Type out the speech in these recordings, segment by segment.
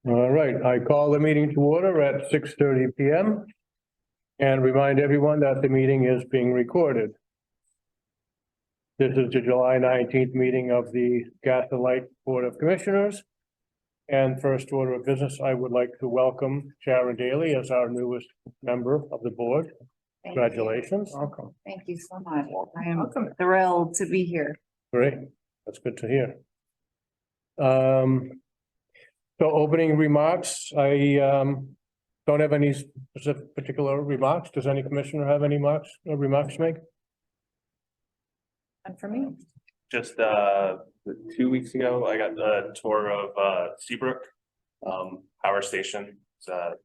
All right, I call the meeting to order at 6:30 PM and remind everyone that the meeting is being recorded. This is the July 19th meeting of the Gas and Light Board of Commissioners. And first order of business, I would like to welcome Sharon Daly as our newest member of the board. Congratulations. Welcome. Thank you so much. I am thrilled to be here. Great, that's good to hear. So opening remarks, I don't have any specific particular remarks. Does any commissioner have any remarks to make? And for me, Just 2 weeks ago, I got a tour of Seabrook Power Station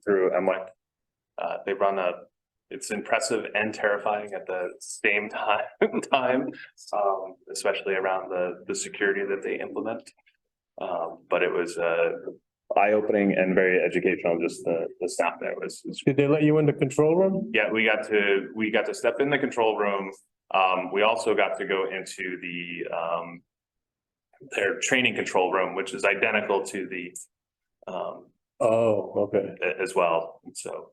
through MWEC. They run it's impressive and terrifying at the same time, especially around the security that they implement. But it was eye-opening and very educational. Just the staff there was. Did they let you in the control room? Yeah, we got to step in the control room. We also got to go into their training control room, which is identical to the Oh, okay. as well. And so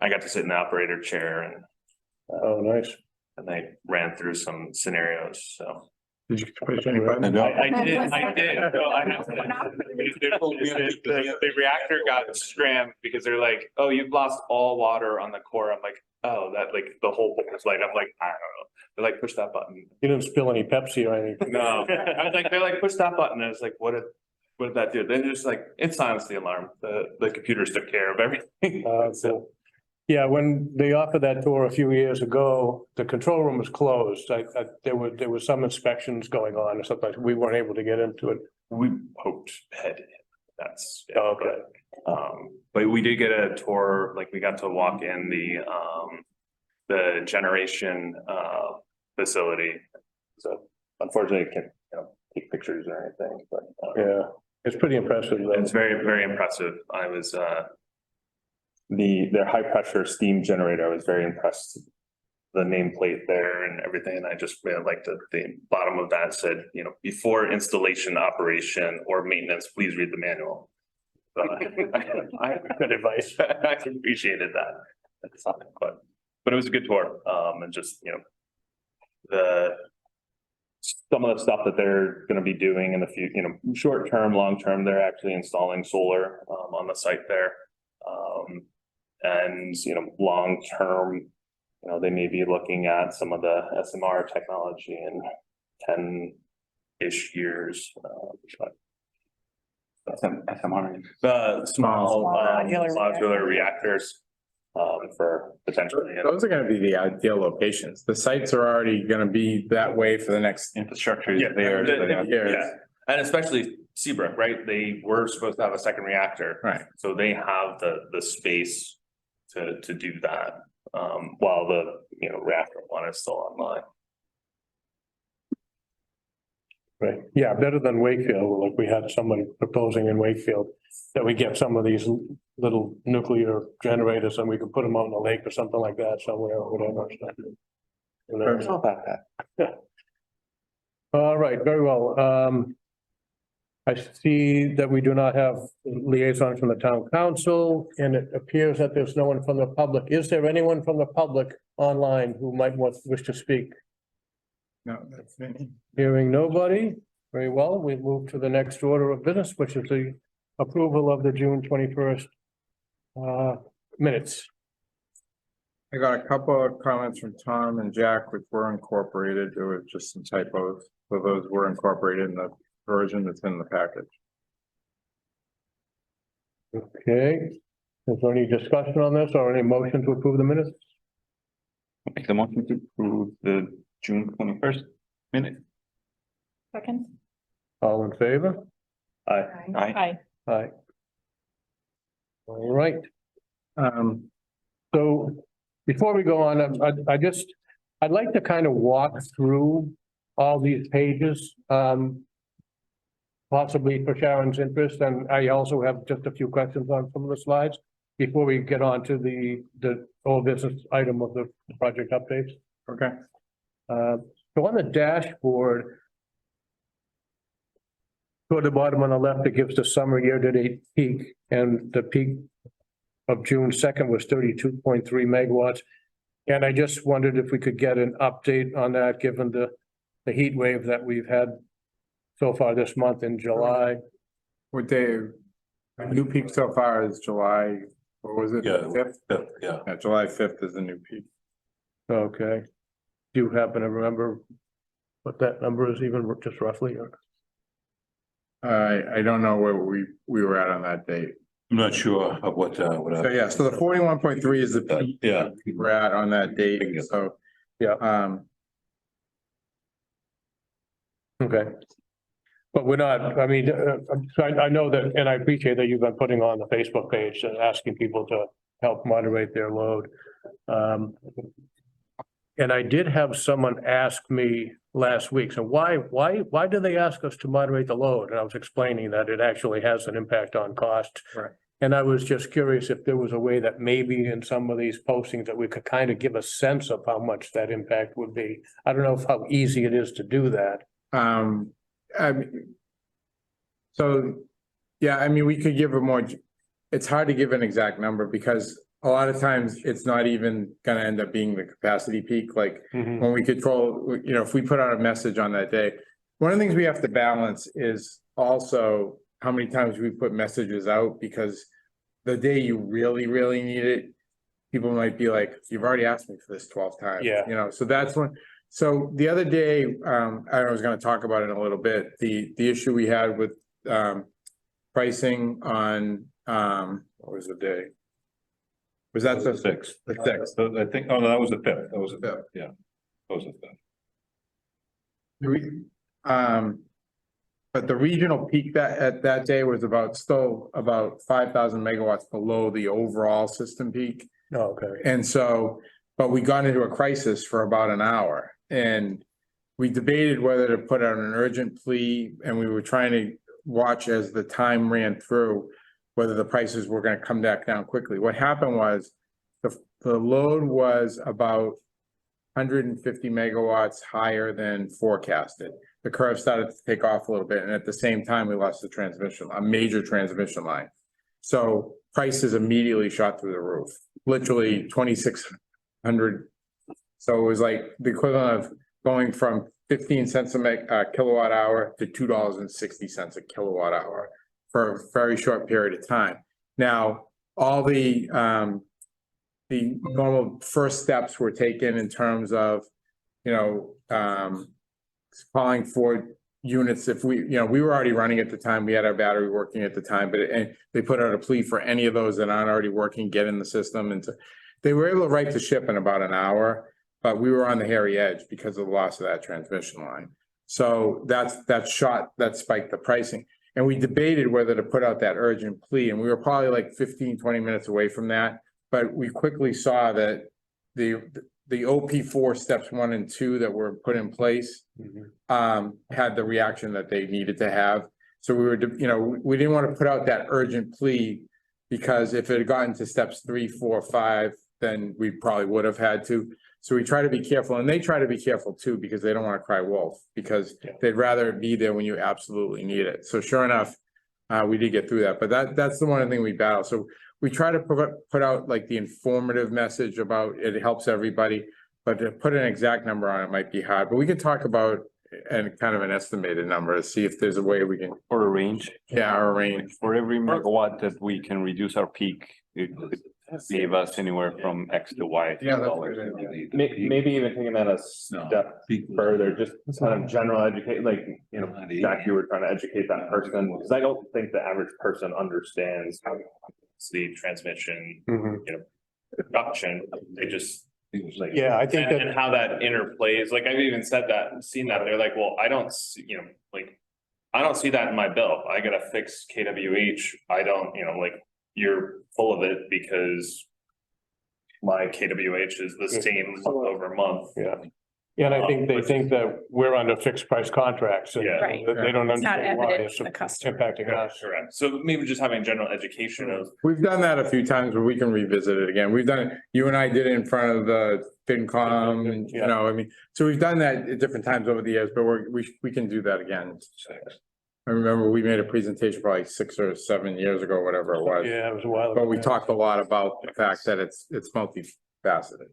I got to sit in the operator chair and Oh, nice. they ran through some scenarios. So Did you push any button? I did. No, I have the reactor got scrammed because they're like, "Oh, you've lost all water on the core." I'm like, "Oh, that like the whole book is light." I'm like, "I don't know." They're like, "Push that button." You didn't spill any Pepsi or anything? No, I was like, they're like, "Push that button." And I was like, "What did that do?" Then just like it silenced the alarm. The computers took care of everything. So, yeah, when they offered that tour a few years ago, the control room was closed. There was some inspections going on or something. We weren't able to get into it. We poked head in. That's yeah, Okay. but we did get a tour. Like we got to walk in the generation facility. So unfortunately, I can't take pictures or anything. But Yeah, it's pretty impressive though. it's very, very impressive. I was their high pressure steam generator. I was very impressed. The nameplate there and everything. And I just really liked the bottom of that said, before installation, operation or maintenance, please read the manual. So I Good advice. I appreciated that. That's something, but it was a good tour. And just, some of the stuff that they're going to be doing in the future, short term, long term, they're actually installing solar on the site there. And, long term, they may be looking at some of the SMR technology in 10-ish years. SMR, the small modular reactors for potentially. Those are gonna be the ideal locations. The sites are already gonna be that way for the next infrastructure. Yeah, there. yeah, and especially Seabrook, right? They were supposed to have a second reactor. Right. So they have the space to do that, while the, reactor one is still online. Right, yeah, better than Wakefield, like we had someone proposing in Wakefield, that we get some of these little nuclear generators and we could put them out in the lake or something like that somewhere, or whatever. All right, very well. I see that we do not have liaisons from the town council, and it appears that there's no one from the public. Is there anyone from the public online who might wish to speak? No, that's me. Hearing nobody, very well, we move to the next order of business, which is the approval of the June 21st minutes. I got a couple of comments from Tom and Jack, which were incorporated. There were just some typos, so those were incorporated in the version that's in the package. Okay, is there any discussion on this or any motion to approve the minutes? Make the motion to approve the June 21st minute. second. All in favor? Aye. Aye. Aye. All right. So before we go on, I'd like to kind of walk through all these pages, possibly for Sharon's interest, and I also have just a few questions on some of the slides before we get on to the whole business item of the project updates. Okay. So on the dashboard, toward the bottom on the left, it gives the summer year-to-date peak, and the peak of June 2nd was 32.3 megawatts. And I just wondered if we could get an update on that, given the heat wave that we've had so far this month in July. What day, a new peak so far is July, what was it? Yeah. 5th? Yeah, Yeah, July 5th is the new peak. Okay. Do you happen to remember what that number is, even just roughly? I don't know where we were at on that date. I'm not sure of what. So yeah, so the 41.3 is the peak Yeah, we're at on that date, so. Yeah. Okay. But we're not, I mean, I know that, and I appreciate that you've been putting on the Facebook page and asking people to help moderate their load. And I did have someone ask me last week, so why do they ask us to moderate the load? And I was explaining that it actually has an impact on cost. Right. And I was just curious if there was a way that maybe in some of these postings that we could kind of give a sense of how much that impact would be. I don't know how easy it is to do that. I mean, so, yeah, I mean, we could give a more, it's hard to give an exact number because a lot of times it's not even gonna end up being the capacity peak, like when we control, you know, if we put out a message on that day. One of the things we have to balance is also how many times we put messages out, because the day you really, really need it, people might be like, you've already asked me for this 12 times. Yeah. You know, so that's one. So the other day, I was gonna talk about it in a little bit, the issue we had with pricing on, what was the day? Was that the sixth. The sixth. So I think, oh, no, that was the fifth. That was the fifth, yeah. That was the fifth. But the regional peak at that day was still about 5,000 megawatts below the overall system peak. Oh, okay. And so, but we got into a crisis for about an hour and we debated whether to put out an urgent plea, and we were trying to watch as the time ran through whether the prices were going to come back down quickly. What happened was the load was about 150 megawatts higher than forecasted. The curve started to take off a little bit, and at the same time, we lost a major transmission line. So prices immediately shot through the roof, literally 2,600. So it was like the equivalent of going from 15 cents a kilowatt hour to $2.60 a kilowatt hour for a very short period of time. Now, all the normal first steps were taken in terms of, you know, calling for units. If we were already running at the time, we had our battery working at the time, and they put out a plea for any of those that aren't already working, get in the system. And they were able to right the ship in about an hour, but we were on the hairy edge because of the loss of that transmission line. So that spiked the pricing. And we debated whether to put out that urgent plea, and we were probably like 15-20 minutes away from that. But we quickly saw that the OP4 steps 1 and 2 that were put in place had the reaction that they needed to have. So we didn't want to put out that urgent plea, because if it had gotten to steps 3, 4, 5, then we probably would have had to. So we try to be careful, and they try to be careful too, because they don't want to cry wolf, because they'd rather be there when you absolutely need it. So sure enough, we did get through that, but that's the one thing we battle. So we try to put out like the informative message about it helps everybody, but to put an exact number on it might be hard. But we could talk about and kind of an estimated number to see if there's a way we can. Or a range. Yeah, our range. For every megawatt that we can reduce our peak, it gave us anywhere from X to Y. Yeah, that's dollars. good. Maybe even taking that a step further, just kind of general educate, like, you know, Jack, you were trying to educate that person, because I don't think the average person understands how the transmission, Mhm. production, they just. Like, Yeah, I think that. and how that interplays, like I've even seen that, they're like, well, I don't see, I don't see that in my bill. I get a fixed KWH. I don't, you're full of it because my KWH is the same month over month. Yeah. Yeah, and I think they think that we're under fixed price contracts. And Yeah. Right. They don't It's not understand why evident it's to the customer. impacting us. Correct. So maybe just having general education of, We've done that a few times, but we can revisit it again. We've done it, you and I did it in front of the FinCom, and so we've done that at different times over the years, but we can do that again. I remember we made a presentation probably 6 or 7 years ago, whatever it was. Yeah, it was a while ago. But we talked a lot about the fact that it's multifaceted.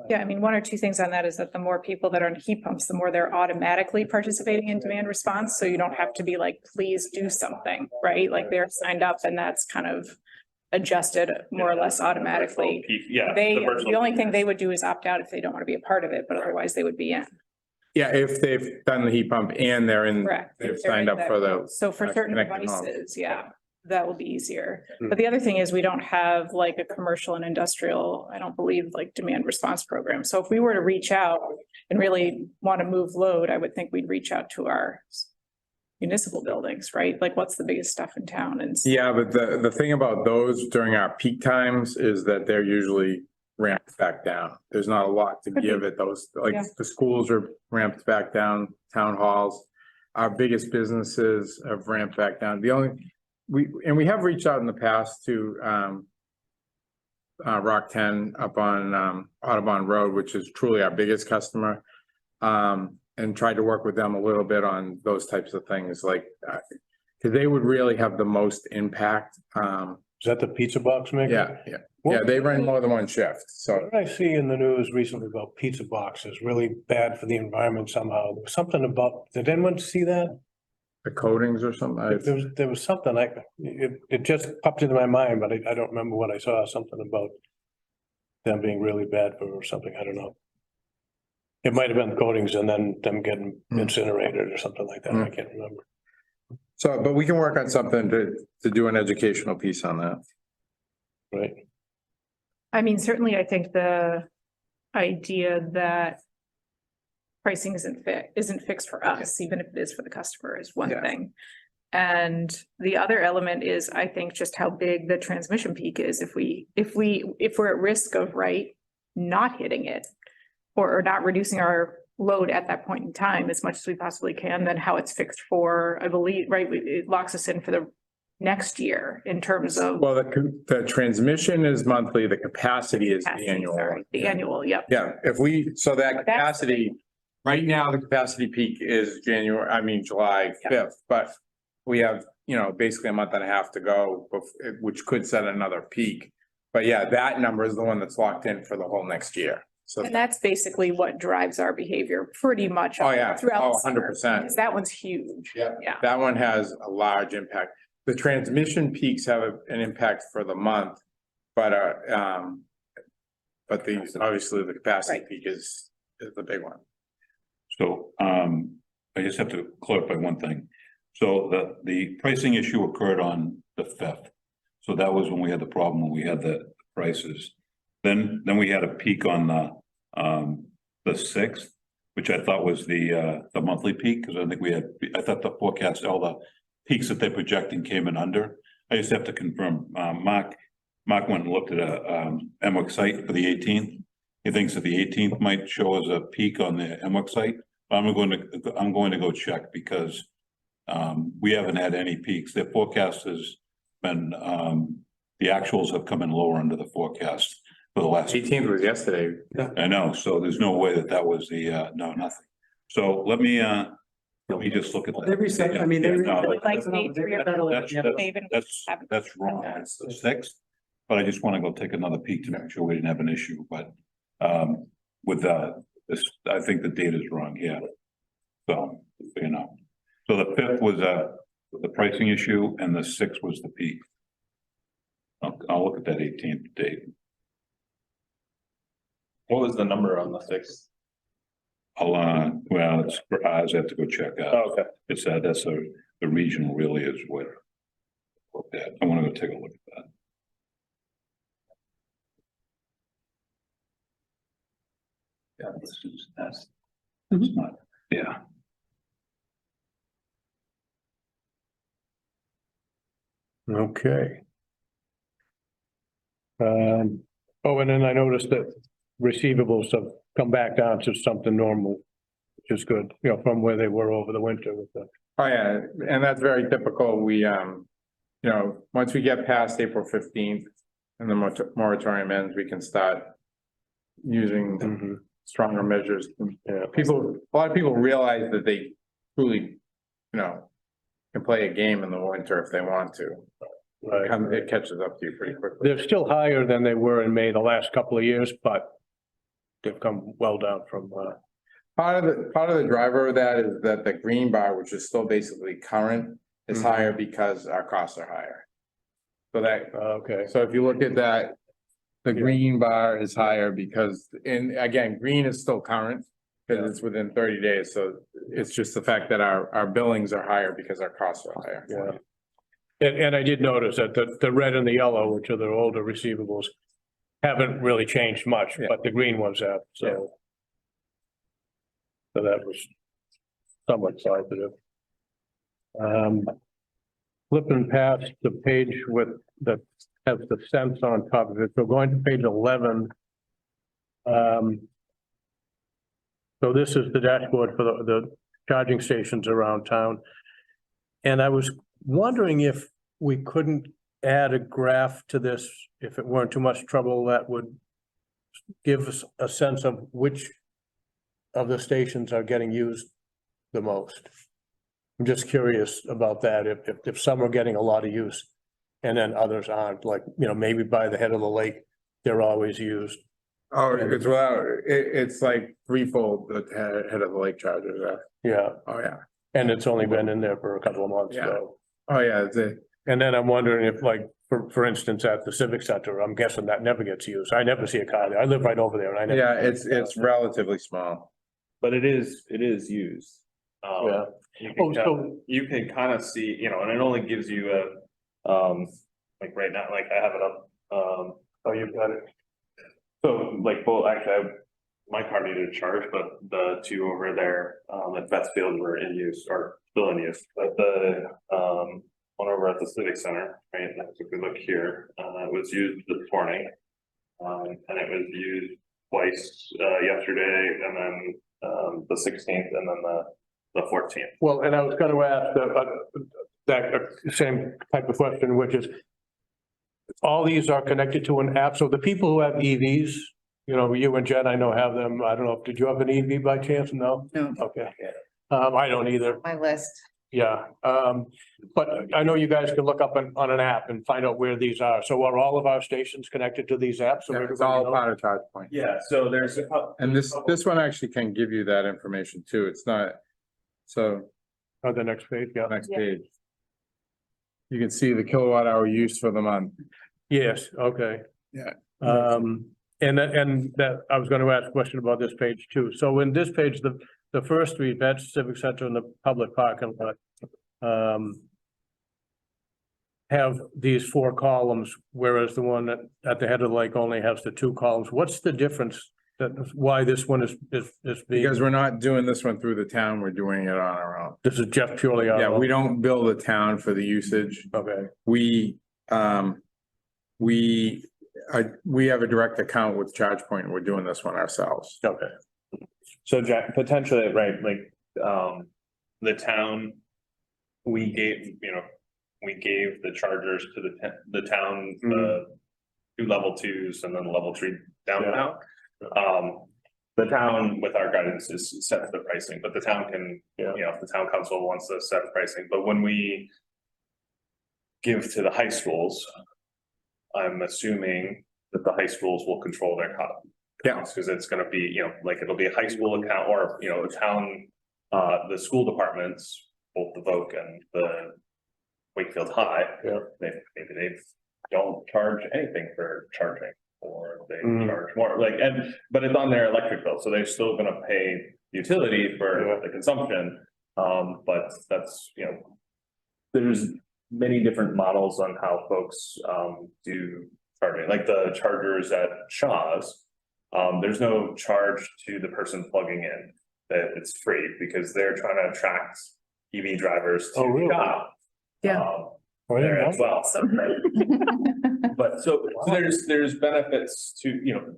Yeah, I mean, one or two things on that is that the more people that are on heat pumps, the more they're automatically participating in demand response. So you don't have to be like, please do something, right? Like they're signed up and that's kind of adjusted more or less automatically. Yeah. The only thing they would do is opt out if they don't want to be a part of it, but otherwise they would be in. Yeah, if they've done the heat pump and they're in, Correct. they've If they're signed in up for the. So for certain connected home. devices, yeah, that will be easier. Hmm. But the other thing is we don't have like a commercial and industrial, I don't believe like demand response program. So if we were to reach out and really want to move load, I would think we'd reach out to our municipal buildings, right? Like what's the biggest stuff in town and. Yeah, but the thing about those during our peak times is that they're usually ramped back down. There's not a lot to Could be. give it. Those, like Yeah. the schools are ramped back down, town halls. Our biggest businesses have ramped back down. The only, we have reached out in the past to Rock 10 up on Audubon Road, which is truly our biggest customer. And tried to work with them a little bit on those types of things, like, because they would really have the most impact. Is that the pizza box maker? Yeah, they run more than one shift, so. What did I see in the news recently about pizza boxes, really bad for the environment somehow? There was something about, did anyone see that? The coatings or something. There was something like, it just popped into my mind, but I don't remember what I saw, something about them being really bad for something, I don't know. It might have been coatings and then them getting incinerated or something like that, I can't remember. So, but we can work on something to do an educational piece on that. Right, I mean, certainly I think the idea that pricing isn't fixed for us, even if it is for the customer, is one Yeah. thing. And the other element is, I think, just how big the transmission peak is. If we're at risk of, right, not hitting it or not reducing our load at that point in time as much as we possibly can, then how it's fixed for, I believe, right, it locks us in for the next year in terms of. Well, the transmission is monthly, the capacity is the capacity, annual. sorry, the annual, yep. Yeah, so that That's- capacity, right now, the capacity peak is July 5th, but we have, basically a month and a half to go, which could set another peak. But yeah, that number is the one that's locked in for the whole next year. So, And that's basically what drives our behavior pretty much. oh yeah, Throughout. the summer, 100%. Because that one's huge. Yeah. Yeah. That one has a large impact. The transmission peaks have an impact for the month, but obviously the capacity Right. peak is the big one. So, I just have to clarify one thing. So the pricing issue occurred on the 5th. So that was when we had the problem, when we had the prices. Then we had a peak on the 6th, which I thought was the monthly peak, because I thought the forecast, all the peaks that they're projecting came in under. I just have to confirm, Mark went and looked at a MWIC site for the 18th. He thinks that the 18th might show as a peak on the MWIC site. I'm going to go check, because we haven't had any peaks. Their forecast has been, the actuals have come in lower under the forecast for the last. 18th was yesterday. I know, so there's no way that was the, no, nothing. So let me just look at that. They reset, I mean, they. Yeah, no, Like May 3 or That's wrong, it's the 6th, but I just want to go take another peek to make sure we didn't have an issue, but with this, I think the data is wrong here. So, so the 5th was the pricing issue and the 6th was the peak. I'll look at that 18th date. What was the number on the 6th? Well, it's, I have to go check out. Oh, okay. It's that's the regional really is what. I want to go take a look at that. Yeah, that's not, yeah. okay. And then I noticed that receivables have come back down to something normal, which is good, from where they were over the winter with the. Oh, yeah, and that's very typical. We, once we get past April 15th and the moratorium ends, we can start using stronger measures. Yeah. A lot of people realize that they truly can play a game in the winter if they want to. It catches up to you pretty quickly. They're still higher than they were in May the last couple of years, but they've come well down from, Part of the driver of that is that the green bar, which is still basically current, is Mhm. higher because our costs are higher. So okay. so if you look at that, the Yeah. green bar is higher because, and again, green is still current. Because it's within 30 days, so it's just the fact that our billings are higher because our costs are higher. Yeah. And I did notice that the red and the yellow, which are the older receivables, haven't really changed much, Yeah. but the green ones have, so. So that was somewhat positive. Flipping past the page that has the cents on top of it, so going to page 11. So this is the dashboard for the charging stations around town. And I was wondering if we couldn't add a graph to this, if it weren't too much trouble, that would give us a sense of which of the stations are getting used the most. I'm just curious about that, if some are getting a lot of use and then others aren't, like, maybe by the head of the lake, they're always used. Oh, it's like threefold the head of the lake chargers are. Yeah, Oh, yeah. and it's only been in there for a couple of months, Yeah. so. Oh, yeah, And then I'm wondering if, like, for instance, at the Civic Center, I'm guessing that never gets used. I never see a car there. I live right over there and I never. yeah, it's relatively small. But it is used. Yeah. You Oh, can, so, you can kind of see, and it only gives you like right now, like I have it up, oh, you've got it. so like, well, actually, my car needed a charge, but the two over there, at Bethfield were in use, or still in use, but the, one over at the Civic Center, right, if we look here, it was used this morning. And it was used twice, yesterday, and then, the 16th, and then the 14th. Well, and I was gonna ask that same type of question, which is, all these are connected to an app, so the people who have EVs, you and Jen, I know have them, I don't know, did you have an EV by chance? No? No. Okay. I don't either, My list. yeah, but I know you guys can look up on an app and find out where these are, so are all of our stations connected to these apps? So Yeah, it's everybody all knows? part of charge point. Yeah, so there's a couple. And this one actually can give you that information too. It's not, so On the next page, yeah. next Yeah. page. You can see the kilowatt hour use for the month. Yes, okay. Yeah. And that, I was gonna ask a question about this page too. So in this page, the first three, that's Civic Center and the public parking lot. Have these 4 columns, whereas the one at the head of the lake only has the 2 columns. What's the difference? Why this one is being, Because we're not doing this one through the town, we're doing it on our own. this is just purely our. Yeah, we don't bill the town for the usage. Okay, We have a direct account with ChargePoint and we're doing this one ourselves. okay. So Jack, potentially, right, like, the town, we gave the chargers to the town, the 2 level 2s and then level 3 downtown. The town with our guidance is sets the pricing, but the town can, if the town council wants to set pricing, but when we give to the high schools, I'm assuming that the high schools will control their cost. Yeah. Because it's gonna be, like it'll be a high school account or, a town, the school departments, both the Voc and the Wakefield High. Yeah. Maybe they don't charge anything for charging, or they Mhm. charge more, but it's on their electric bill, so they're still gonna pay utility for the consumption. But that's, there's many different models on how folks, do charging, like the chargers at Shaw's. There's no charge to the person plugging in, that it's free, because they're trying to attract EV drivers to Oh, really? shop. Yeah. There as well. But so there's benefits to,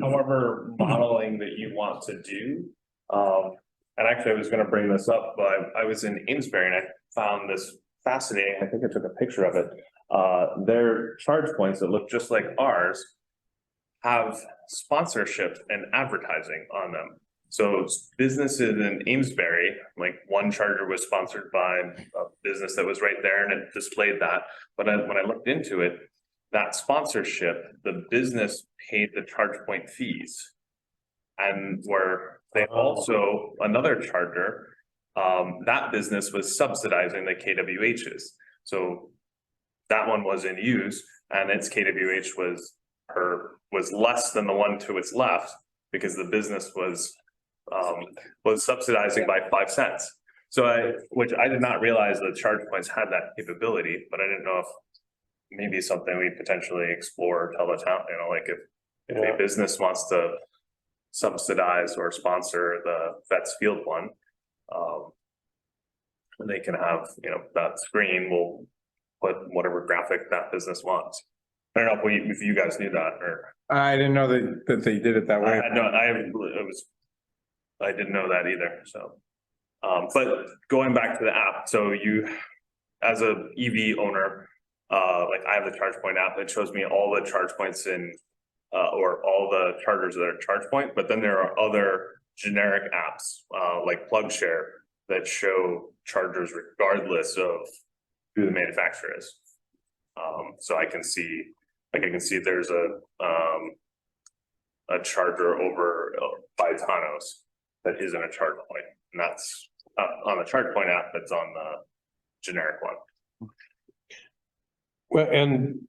however modeling that you want to do. And actually, I was gonna bring this up, but I was in Amesbury and I found this fascinating. I think I took a picture of it. Their charge points that look just like ours have sponsorship and advertising on them. So businesses in Amesbury, like one charger was sponsored by a business that was right there and it displayed that. But when I looked into it, that sponsorship, the business paid the charge point fees. And where they also, another charger, that business was subsidizing the KWHs. So that one was in use and its KWH was less than the one to its left because the business was subsidizing by 5 cents. So which I did not realize the charge points had that capability, but I didn't know if maybe something we potentially explore, tell the town, like if a business wants to subsidize or sponsor the Vets Field one, they can have, that screen will put whatever graphic that business wants. I don't know if you guys knew that or. I didn't know that they did it that way. I didn't know that either, so. But going back to the app, so you, as a EV owner, like I have the charge point app that shows me all the charge points or all the chargers that are charge point, but then there are other generic apps, like PlugShare that show chargers regardless of who the manufacturer is. So I can see there's a charger over by Thanos that isn't a charge point, and that's on the charge point app that's on the generic one. Well, and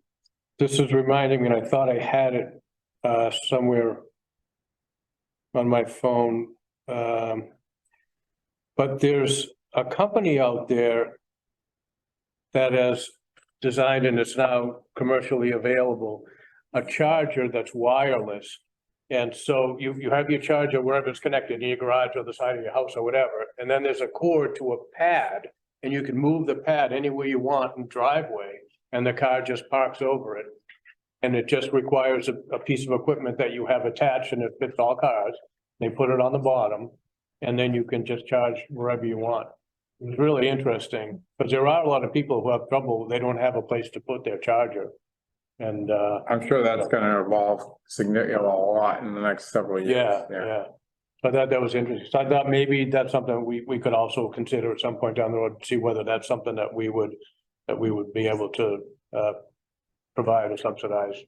this is reminding me, and I thought I had it somewhere on my phone. But there's a company out there that has designed, and it's now commercially available, a charger that's wireless. And so you have your charger wherever it's connected, in your garage or the side of your house or whatever, and then there's a cord to a pad, and you can move the pad anywhere you want in the driveway, and the car just parks over it. And it just requires a piece of equipment that you have attached, and it fits all cars. They put it on the bottom, and then you can just charge wherever you want. It's really interesting, because there are a lot of people who have trouble, they don't have a place to put their charger. And I'm sure that's gonna evolve significantly a lot in the next several years. yeah. So that was interesting. So I thought maybe that's something we could also consider at some point down the road, see whether that's something that we would be able to provide or subsidize,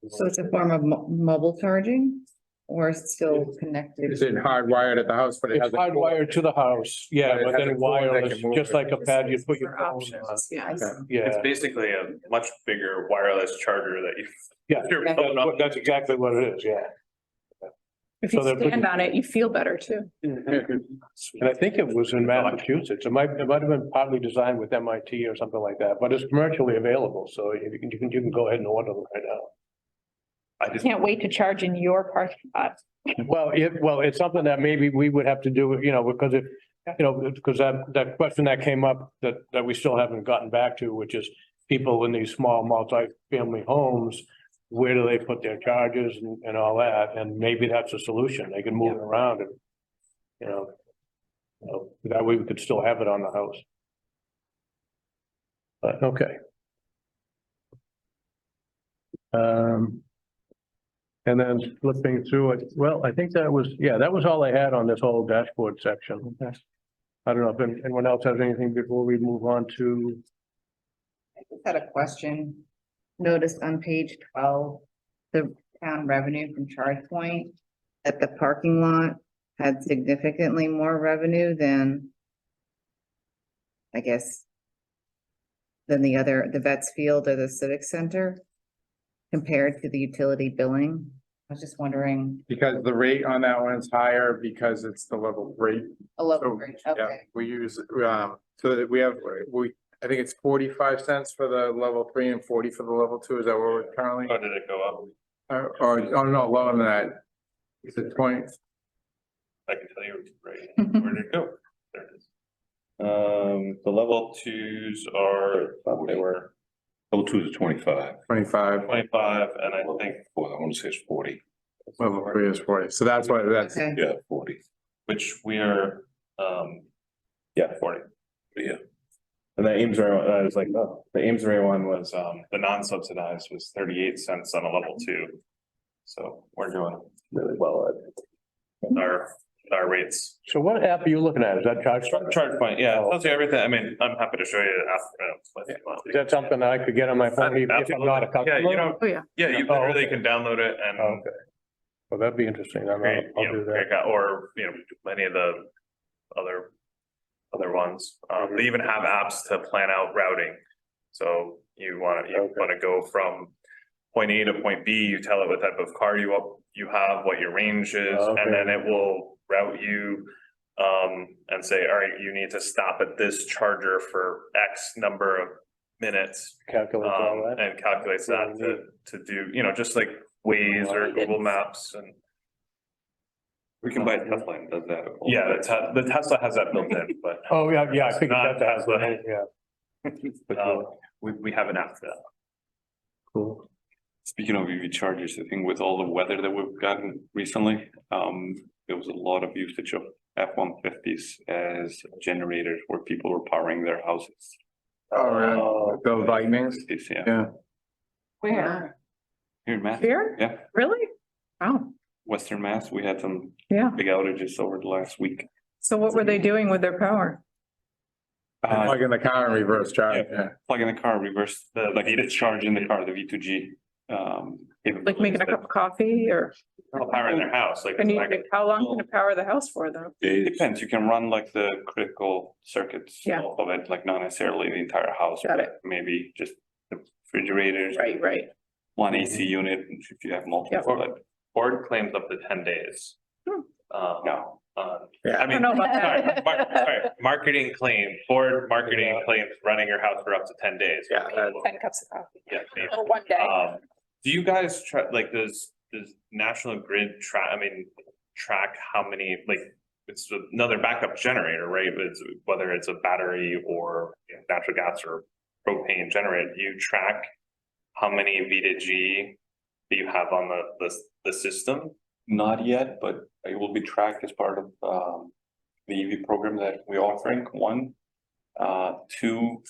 So it's a form of mobile charging or it's still connected? Is it hardwired at the house, but it It's has. hardwired to the house, yeah, But it but has a then cord that wireless, can move just it. like a pad, you put your For phone on. options, yeah. Yeah, It's basically a much bigger wireless charger that you. yeah, your phone on. that's exactly what it is, yeah. If you So they're stand on it, you feel better too. And I think it was in Massachusetts. It might have been partly designed with MIT or something like that, but it's commercially available, so you can go ahead and order them right now. I just, Can't wait to charge in your parking lot. Well, it's something that maybe we would have to do, because because that question that came up that we still haven't gotten back to, which is people in these small multi-family homes, where do they put their chargers and all that? And maybe that's a solution. They can move it around and, that way we could still have it on the house. But, okay. And then flipping through it, well, I think that was all I had on this whole dashboard section. I don't know if anyone else has anything before we move on to, I just had a question. Noticed on page 12, the town revenue from ChargePoint, that the parking lot had significantly more revenue than, I guess, than the Vets Field or the Civic Center compared to the utility billing. I was just wondering. Because the rate on that one is higher because it's the level rate. A level So, rate, yeah, okay. we use, so that I think it's 45 cents for the level 3 and 40 for the level 2. Is that where we're currently? oh, did it go up? Oh, no, lower than that. Is it 20? I can tell you, right, where did it go? There it is. The level twos are, I thought they were Level 2 is 25. 25, 25, and I think, Well, I want to say it's 40. level 3 is 40. So that's why that's, Okay. Yeah, 40. which we are, yeah, 40. Yeah. And the Amesbury, I was like, oh, the Amesbury one was, the non-subsidized was 38 cents on a level 2. So we're doing really well at our rates. So what app are you looking at? Is that ChargePoint? Charge point, yeah, Oh. tells you everything. I mean, I'm happy to show you after. Is that something that I could get on my phone even if I'm not a customer? Yeah, you know, Oh, yeah. yeah, you Oh, literally okay. can download it Oh, and okay. Well, that'd be interesting. create, I'll you know, do that. create, or, you know, any of the other ones. They even have apps to plan out routing. So you Okay. wanna go from point A to point B, you tell it what type of car you have, what your range is, Okay. and then it will route you. And say, all right, you need to stop at this charger for X number of minutes. Calculate all that. And calculates that to do, you know, just like Waze or Google Maps and. We can buy a Tesla and does that. Yeah, the Tesla has that built in, but. Oh, yeah, I figured Not that has, Tesla. yeah. We have an app for that. Cool. Speaking of EV chargers, I think with all the weather that we've gotten recently, there was a lot of usage of F-150s as generators where people were powering their houses. Oh, really? The lightnings? Yeah, Yeah. Where? here in Mass. Here? Yeah, Really? Wow. Western Mass, we had some Yeah. big outages over the last week. So what were they doing with their power? Plug in the car and reverse charge, yeah. Plug in the car, reverse, like charge in the car, the V2G. Like making a cup of coffee or Power in their house, like. can you, how long can it power the house for though? It depends, you can run like the critical circuits Yeah. off of it, like not necessarily the entire house. Got but it. Maybe just the refrigerators. Right. One AC unit, if you have multiple, Yep. but Ford claims up to 10 days. Hmm. no. Yeah. I I mean, don't know about that. sorry, marketing claim, Ford marketing claims running your house for up to 10 days. Yeah, 10 cups of coffee Yeah, maybe. or one day. Do you guys try, like, does National Grid track how many, like, it's another backup generator, right? But it's, whether it's a battery or natural gas or propane generator, do you track how many V2G that you have on the system? Not yet, but it will be tracked as part of the EV program that we're offering, one. Two,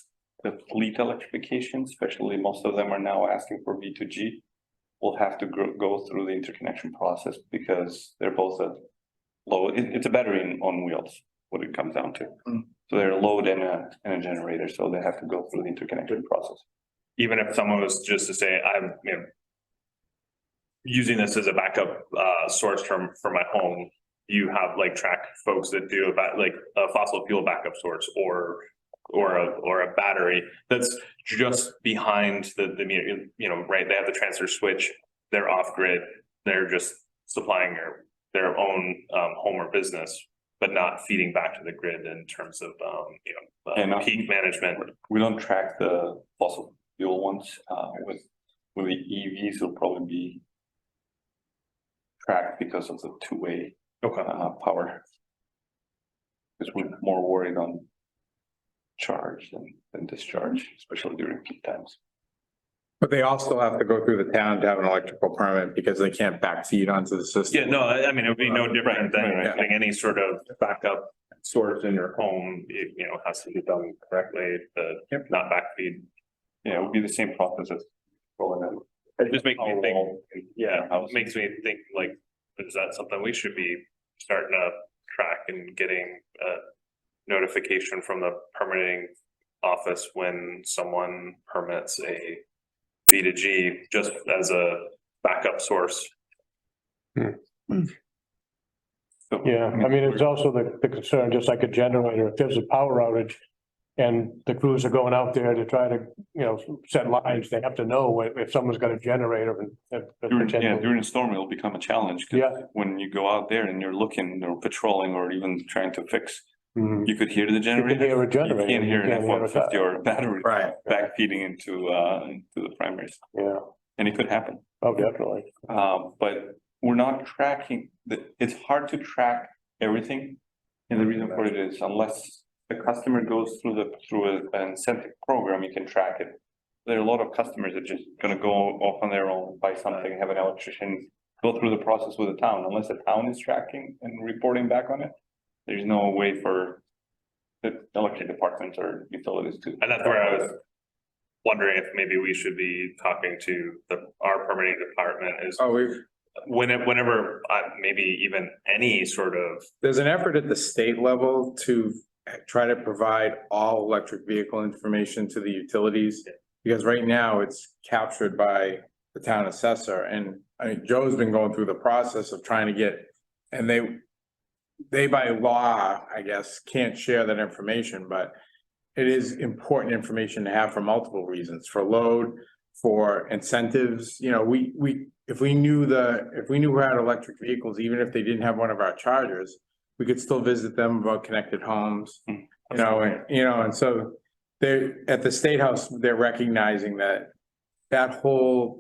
the fleet electrification, especially most of them are now asking for V2G. Will have to go through the interconnection process because they're both a load, it's a battery on wheels, what it comes down to. Mm. So they're a load and a generator, so they have to go through the interconnection process. Even if someone was just to say, I'm, you know, using this as a backup source for my home, you have like track folks that do about like a fossil fuel backup source or a battery that's just behind the meter, you know, right? They have the transfer switch, they're off grid, they're just supplying their own home or business, but not feeding back to the grid in terms of peak management. We don't track the fossil fuel ones, with the EVs, it'll probably be tracked because of the two-way power. Because we're more worried on charge than discharge, especially during peak times. But they also have to go through the town to have an electrical permit because they can't backfeed onto the system. Yeah, no, I mean, it would be no different than Right. having any sort of backup source in your home, it, you know, has to be done correctly, not backfeed. Yeah, it would be the same process as rolling out. It just makes me think, yeah, House. it makes me think like, is that something we should be starting to track and getting a notification from the permitting office when someone permits a V2G just as a backup source? So, Yeah, I mean, it's also the concern, just like a generator, if there's a power outage and the crews are going out there to try to, you know, set lines, they have to know if someone's got a generator and. during a storm, it'll become a challenge. 'Cause Yeah. when you go out there and you're looking or patrolling or even trying to fix, Mhm. you could hear the generator. hear a generator, You can't hear you an can't hear a F-150 or a battery Right. backfeeding into the primaries, Yeah, and it could happen. oh, definitely. But we're not tracking it's hard to track everything. And the reason for it is unless the customer goes through an incentive program, you can track it. There are a lot of customers that just gonna go off on their own, buy something, have an electrician, go through the process with the town, unless the town is tracking and reporting back on it. There's no way for the electric departments or utilities to. And that's where I was wondering if maybe we should be talking to our permitting department is, Oh, whenever, maybe even any sort of, There's an effort at the state level to try to provide all electric vehicle information to the utilities. Because right now it's captured by the town assessor, and I mean, Joe's been going through the process of trying to get, and they by law, I guess, can't share that information, but it is important information to have for multiple reasons, for load, for incentives, you know, if we knew who had electric vehicles, even if they didn't have one of our chargers, we could still visit them about connected homes, you know, and so they're, at the State House, they're recognizing that whole,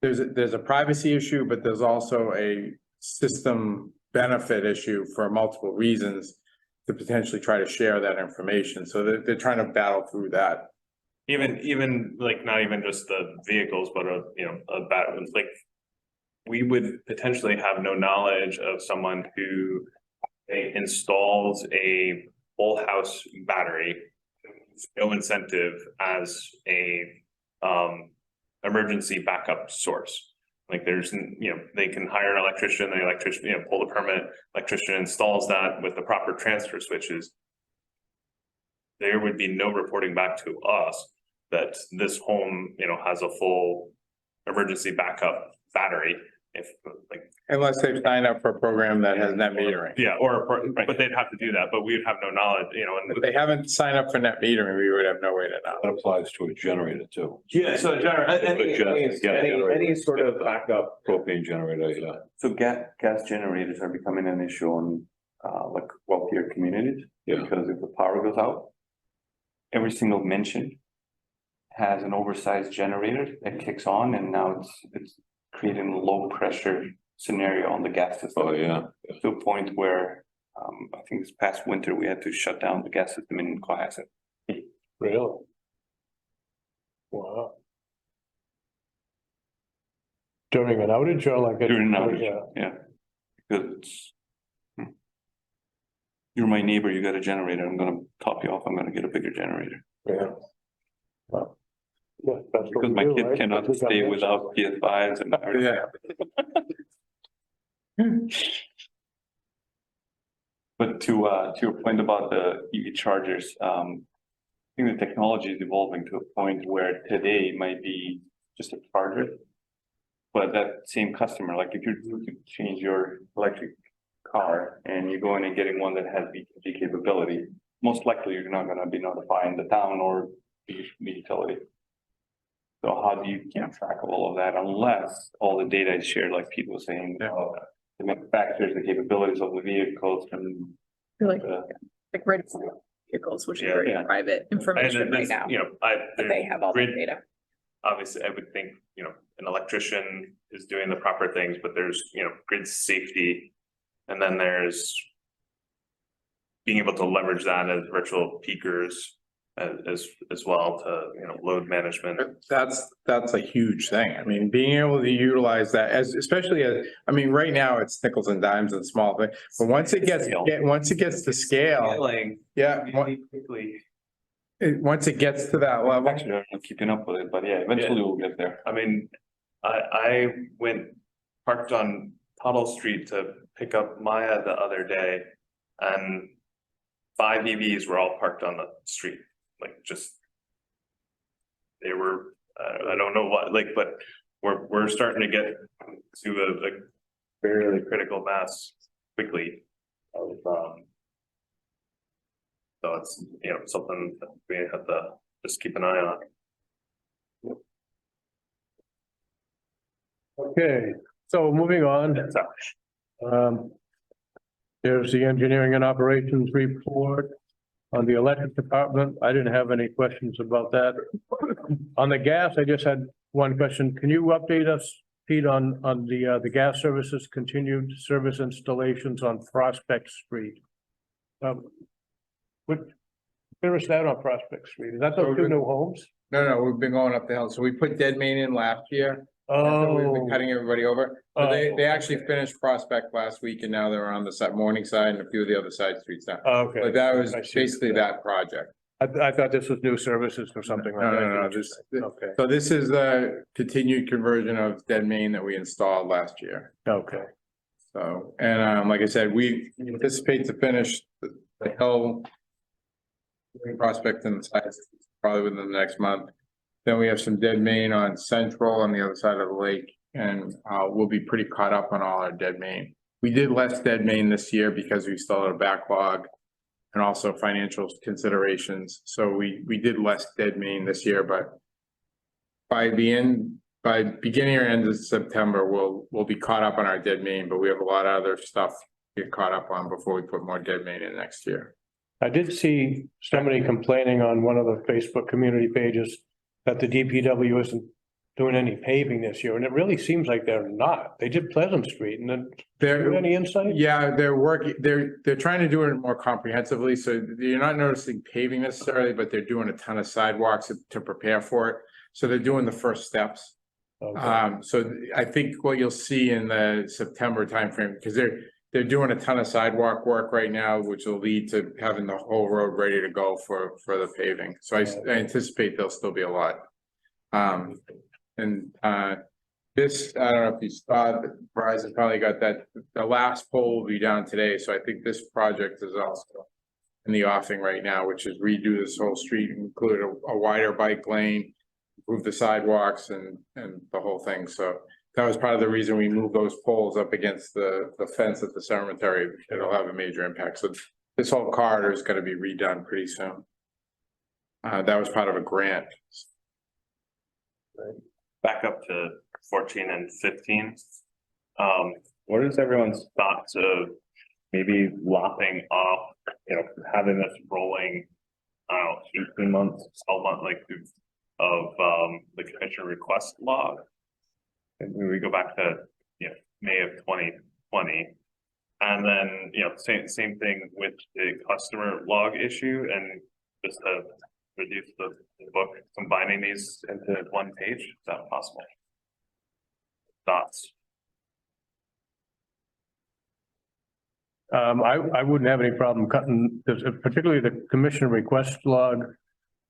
there's a privacy issue, but there's also a system benefit issue for multiple reasons to potentially try to share that information. So they're trying to battle through that. even like, not even just the vehicles, but like, we would potentially have no knowledge of someone who installs a whole house battery, no incentive as a emergency backup source. Like there's, they can hire an electrician, pull the permit, electrician installs that with the proper transfer switches. There would be no reporting back to us that this home, has a full emergency backup battery. If like, Unless they've signed up for a program that has net metering. yeah, but they'd have to do that, but we would have no knowledge, and If they haven't signed up for net metering, we would have no way to know. That applies to a generator too. Yeah, so any sort of backup. Propane generator, yeah. So gas generators are becoming an issue on like wealthier communities. Yeah. Because if the power goes out, every single mansion has an oversized generator that kicks on, and now it's creating a low pressure scenario on the gas system. Oh, yeah. To a point where I think this past winter we had to shut down the gas system in Cohasset. Really? Wow. During an outage or like? During an outage, Yeah. yeah. Because it's you're my neighbor, you got a generator, I'm gonna top you off, I'm gonna get a bigger generator. Yeah. Well, yeah, that's what Because we my do, kid right? cannot That's what stay we without PS5s and. Yeah. But to your point about the EV chargers, I think the technology is evolving to a point where today it might be just a charger. But that same customer, like if you're looking to change your electric car and you're going and getting one that has BTG capability, most likely you're not gonna be notifying the town or the utility. So how do you keep track of all of that unless all the data is shared, like Pete was saying, the manufacturers, the capabilities of the vehicles and. Like grid vehicles, which is very Yeah. private information right now, but they have all the grid- data. Obviously, I would think, an electrician is doing the proper things, but there's, grid safety. And then there's being able to leverage that as virtual peakers as well to, load management. That's a huge thing. I mean, being able to utilize that especially I mean, right now it's nickels and dimes and small things, but once it gets to scale, yeah, Really quickly. once it gets to that level. Actually, I'm not keeping up with it, but yeah, eventually we'll get there. I mean, I went parked on Tuttle Street to pick up Maya the other day, and 5 EVs were all parked on the street, like just. They were, I don't know what, like, but we're starting to get to a fairly critical mass quickly of so it's, something that we have to just keep an eye on. Okay, so moving on. There's the engineering and operations report on the electric department. I didn't have any questions about that. On the gas, I just had one question. Can you update us, Pete, on the gas services continued service installations on Prospect Street? Where is that on Prospect Street? Is that those 2 new homes? No, we've been going up the hill. So we put dead main in last year. So we've been cutting everybody over. So they actually finished Prospect last week and now they're on the Morningside and a few of the other side streets now. Okay. But that was I see. basically that project. I thought this was new services or something like No, that. no, no, this, Okay, so this is the continued conversion of dead main that we installed last year. okay. So, and like I said, we anticipate to finish the hill prospect and sites probably within the next month. Then we have some dead main on Central on the other side of the lake, and we'll be pretty caught up on all our dead main. We did less dead main this year because we still had a backlog and also financial considerations. So we did less dead main this year, but by beginning or end of September, we'll be caught up on our dead main, but we have a lot of other stuff to get caught up on before we put more dead main in next year. I did see somebody complaining on one of the Facebook community pages that the DPW isn't doing any paving this year, and it really seems like they're not. They did Pleasant Street, and then, do you have any insight? Yeah, they're trying to do it more comprehensively, so you're not noticing paving necessarily, but they're doing a ton of sidewalks to prepare for it. So they're doing the first steps. Okay. So I think what you'll see in the September timeframe, because they're doing a ton of sidewalk work right now, which will lead to having the whole road ready to go for the paving. So I anticipate there'll still be a lot. This, I don't know if you saw, Verizon probably got that, the last pole will be down today, so I think this project is also in the offing right now, which is redo this whole street, include a wider bike lane, improve the sidewalks and the whole thing, so that was part of the reason we moved those poles up against the fence at the cemetery. It'll have a major impact, so this whole corridor is gonna be redone pretty soon. That was part of a grant. Back up to 14 and 15. What is everyone's thoughts of maybe lopping off, having this rolling, 18 months, 12 months, like of the commission request log? And we go back to, May of 2020. And then, same thing with the customer log issue and just reduce the book, combining these into one page. Is that possible? Thoughts? I wouldn't have any problem cutting, particularly the commission request log.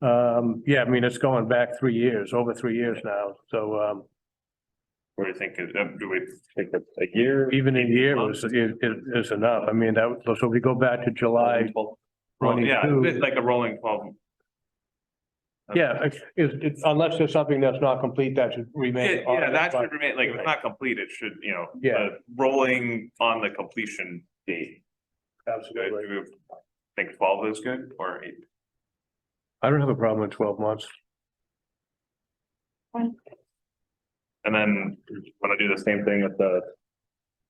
Yeah, I mean, it's going back 3 years, over 3 years now, so, What do you think? Do we take a year? even a year is enough. I mean, so we go back to July. Yeah, 22. it's like a rolling 12. Yeah, unless there's something that's not complete, that should remain. Yeah, that should remain, like, if it's not complete, it should, Yeah. rolling on the completion date. Absolutely. Do you think 12 is good or 8? I don't have a problem with 12 months. And then want to do the same thing with the,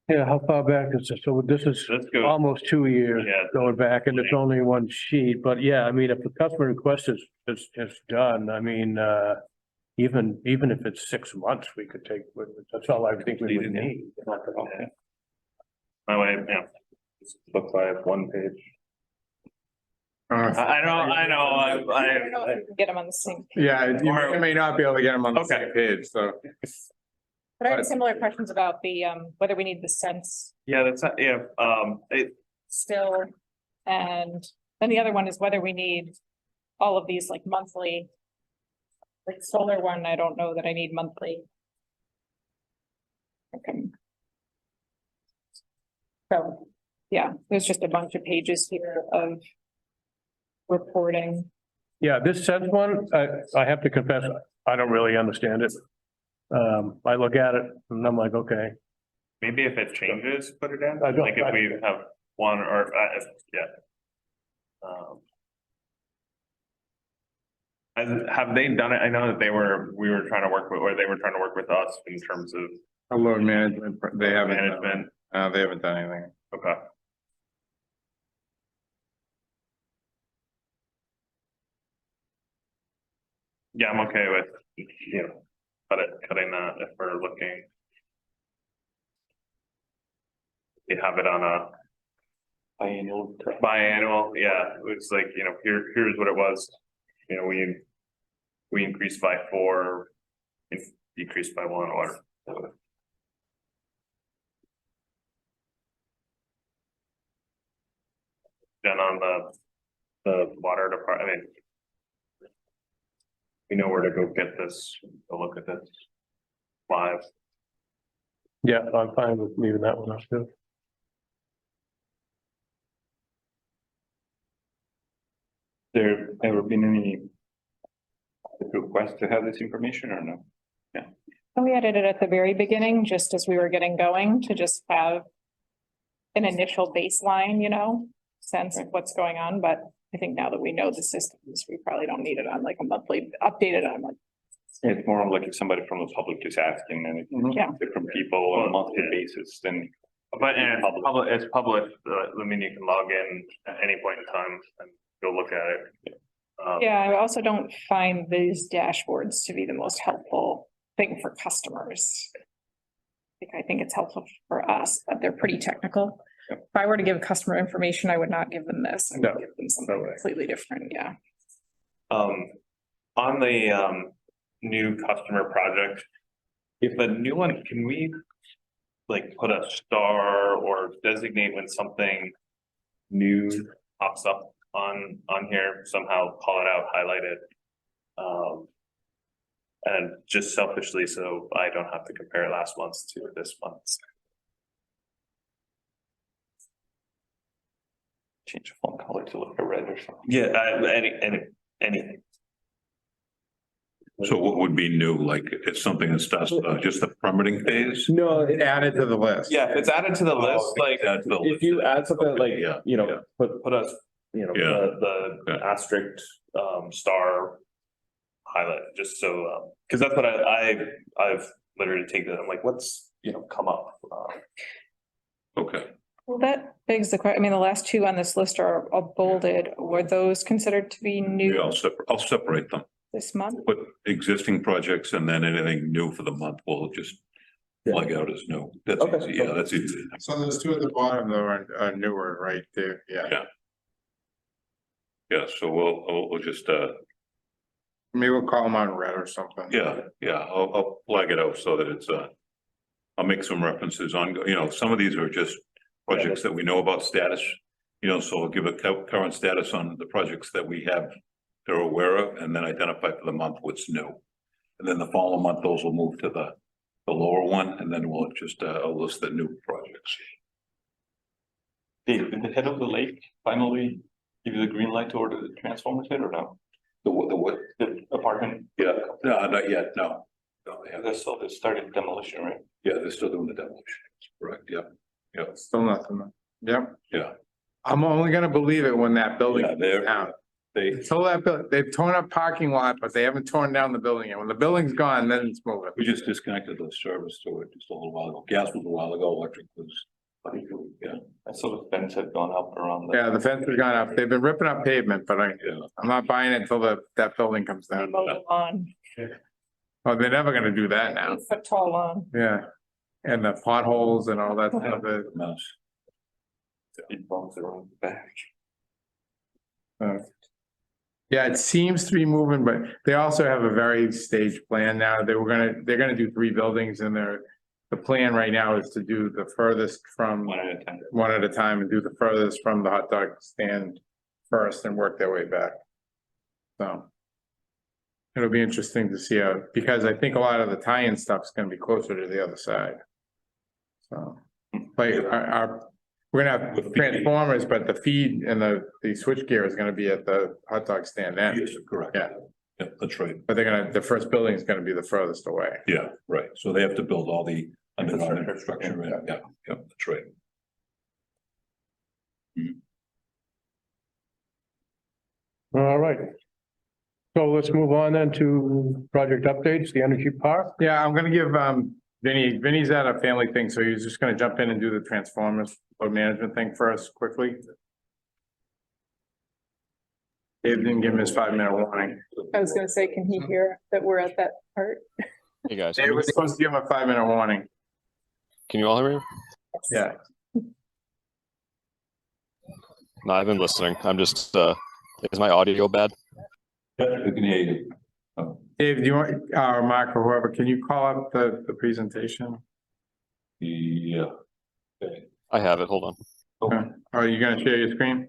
Yeah, how far back is this? So this is let's go, almost 2 years yeah, going back, and it's only one sheet, but yeah, I mean, if the customer request is done, I mean, even if it's 6 months, we could take, that's all I think we would need. my way, just looks like 1 page. I Get them on the same. Yeah, you may not be able to get them on the same page, so. But I had similar questions about the, whether we need the sense Yeah, that's, still. And then the other one is whether we need all of these like monthly. Like solar one, I don't know that I need monthly. Okay. So, yeah, there's just a bunch of pages here of reporting. Yeah, this sense one, I have to confess, I don't really understand it. I look at it and I'm like, okay. maybe if it changes, put it in, I don't- like if we have one or, yeah. And have they done it? I know that we were trying to work with, or they were trying to work with us in terms of A load management, they haven't, management. they haven't done anything. Okay. Yeah, I'm okay with, cutting that if we're looking. You have it on a biannual, yeah, it's like, here's what it was. We increased by 4, decreased by 1, or. Then on the water department, we know where to go get this, go look at this live. Yeah, I'm fine with leaving that one up too. There ever been any request to have this information or no? And we added it at the very beginning, just as we were getting going, to just have an initial baseline, sense of what's going on, but I think now that we know the systems, we probably don't need it on like a monthly, updated on like. It's more like if somebody from the public is asking and it's Yeah. different people on a monthly basis, then. But and it's public, I mean, you can log in at any point in time and go look at it. Yeah, I also don't find these dashboards to be the most helpful thing for customers. I think it's helpful for us, but they're pretty technical. Yep. If I were to give customer information, I would not give them this. I would No, give them something no way. completely different, yeah. On the new customer project, if a new one, can we like put a star or designate when something new pops up on here, somehow call it out, highlight it? And just selfishly, so I don't have to compare last month's to this month's. Change the font color to look red or something. Yeah, anything. So what would be new? Like it's something that starts, just the permitting phase? No, it added to the list. Yeah, if it's added to the list, like, Add to the if you list. add something like, Yeah, you know, yeah. put us, you know, Yeah. the Yeah. asterisk, star. Highlight, just so, cause that's what I've literally taken, I'm like, what's, come up? Okay. Well, that begs the question, I mean, the last two on this list are bolded. Were those considered to be Yeah, new I'll separate them, this month? put existing projects and then anything new for the month, we'll just flag out as new. That's Okay. easy, yeah, that's easy. So those two at the bottom though are newer, right there, yeah. Yeah, so we'll just, Maybe we'll call them on red or something. yeah, I'll flag it out so that it's, I'll make some references on, some of these are just projects that we know about status. So I'll give a current status on the projects that we have, they're aware of, and then identify for the month what's new. And then the following month, those will move to the lower one, and then we'll just, list the new projects. Did the head of the lake finally give you the green light to order the transformers hit or no? The what? The apartment? Yeah, no, not yet, no. No, they haven't. They started demolition, right? Yeah, they're still doing the demolition, correct, yeah, Still nothing. Yep. yeah. I'm only gonna believe it when that building Yeah, is they're, down. they, Until that building, they've torn up parking lot, but they haven't torn down the building yet. When the building's gone, then it's moving. we just disconnected the service to it just a little while ago. Gas was a while ago, electric was, yeah, I saw the fence had gone up around the. Yeah, the fence has gone up. They've been ripping up pavement, but I'm not buying it until that building comes down. Mow the lawn, Oh, they're never gonna do that now. 8-foot tall lawn. Yeah. And the potholes and all that stuff. mess. It bumps around the back. Yeah, it seems to be moving, but they also have a very staged plan now. They're gonna do 3 buildings and the plan right now is to do the furthest from One at a time. one at a time and do the furthest from the hot dog stand first and work their way back. So. It'll be interesting to see how, because I think a lot of the tie-in stuff's gonna be closer to the other side. So, like we're gonna have transformers, but the feed and the switch gear is gonna be at the hot dog stand end. Yes, correct. Yeah. Yeah, that's right. But the first building is gonna be the furthest away. Yeah, right. So they have to build all the underground infrastructure. Yeah, that's right. All right. So let's move on then to project updates, the energy park. Yeah, I'm gonna give Vinny's at a family thing, so he's just gonna jump in and do the transformers load management thing first quickly. Dave didn't give him his 5-minute warning. I was gonna say, can he hear that we're at that part? Hey guys, Dave was supposed to give him a 5-minute warning. can you all hear me? Yeah. No, I've been listening. I'm just, is my audio bad? We can hear you. Dave, do you want, or Mark or whoever, can you call up the presentation? Yeah. I have it. Hold on. Are you gonna share your screen?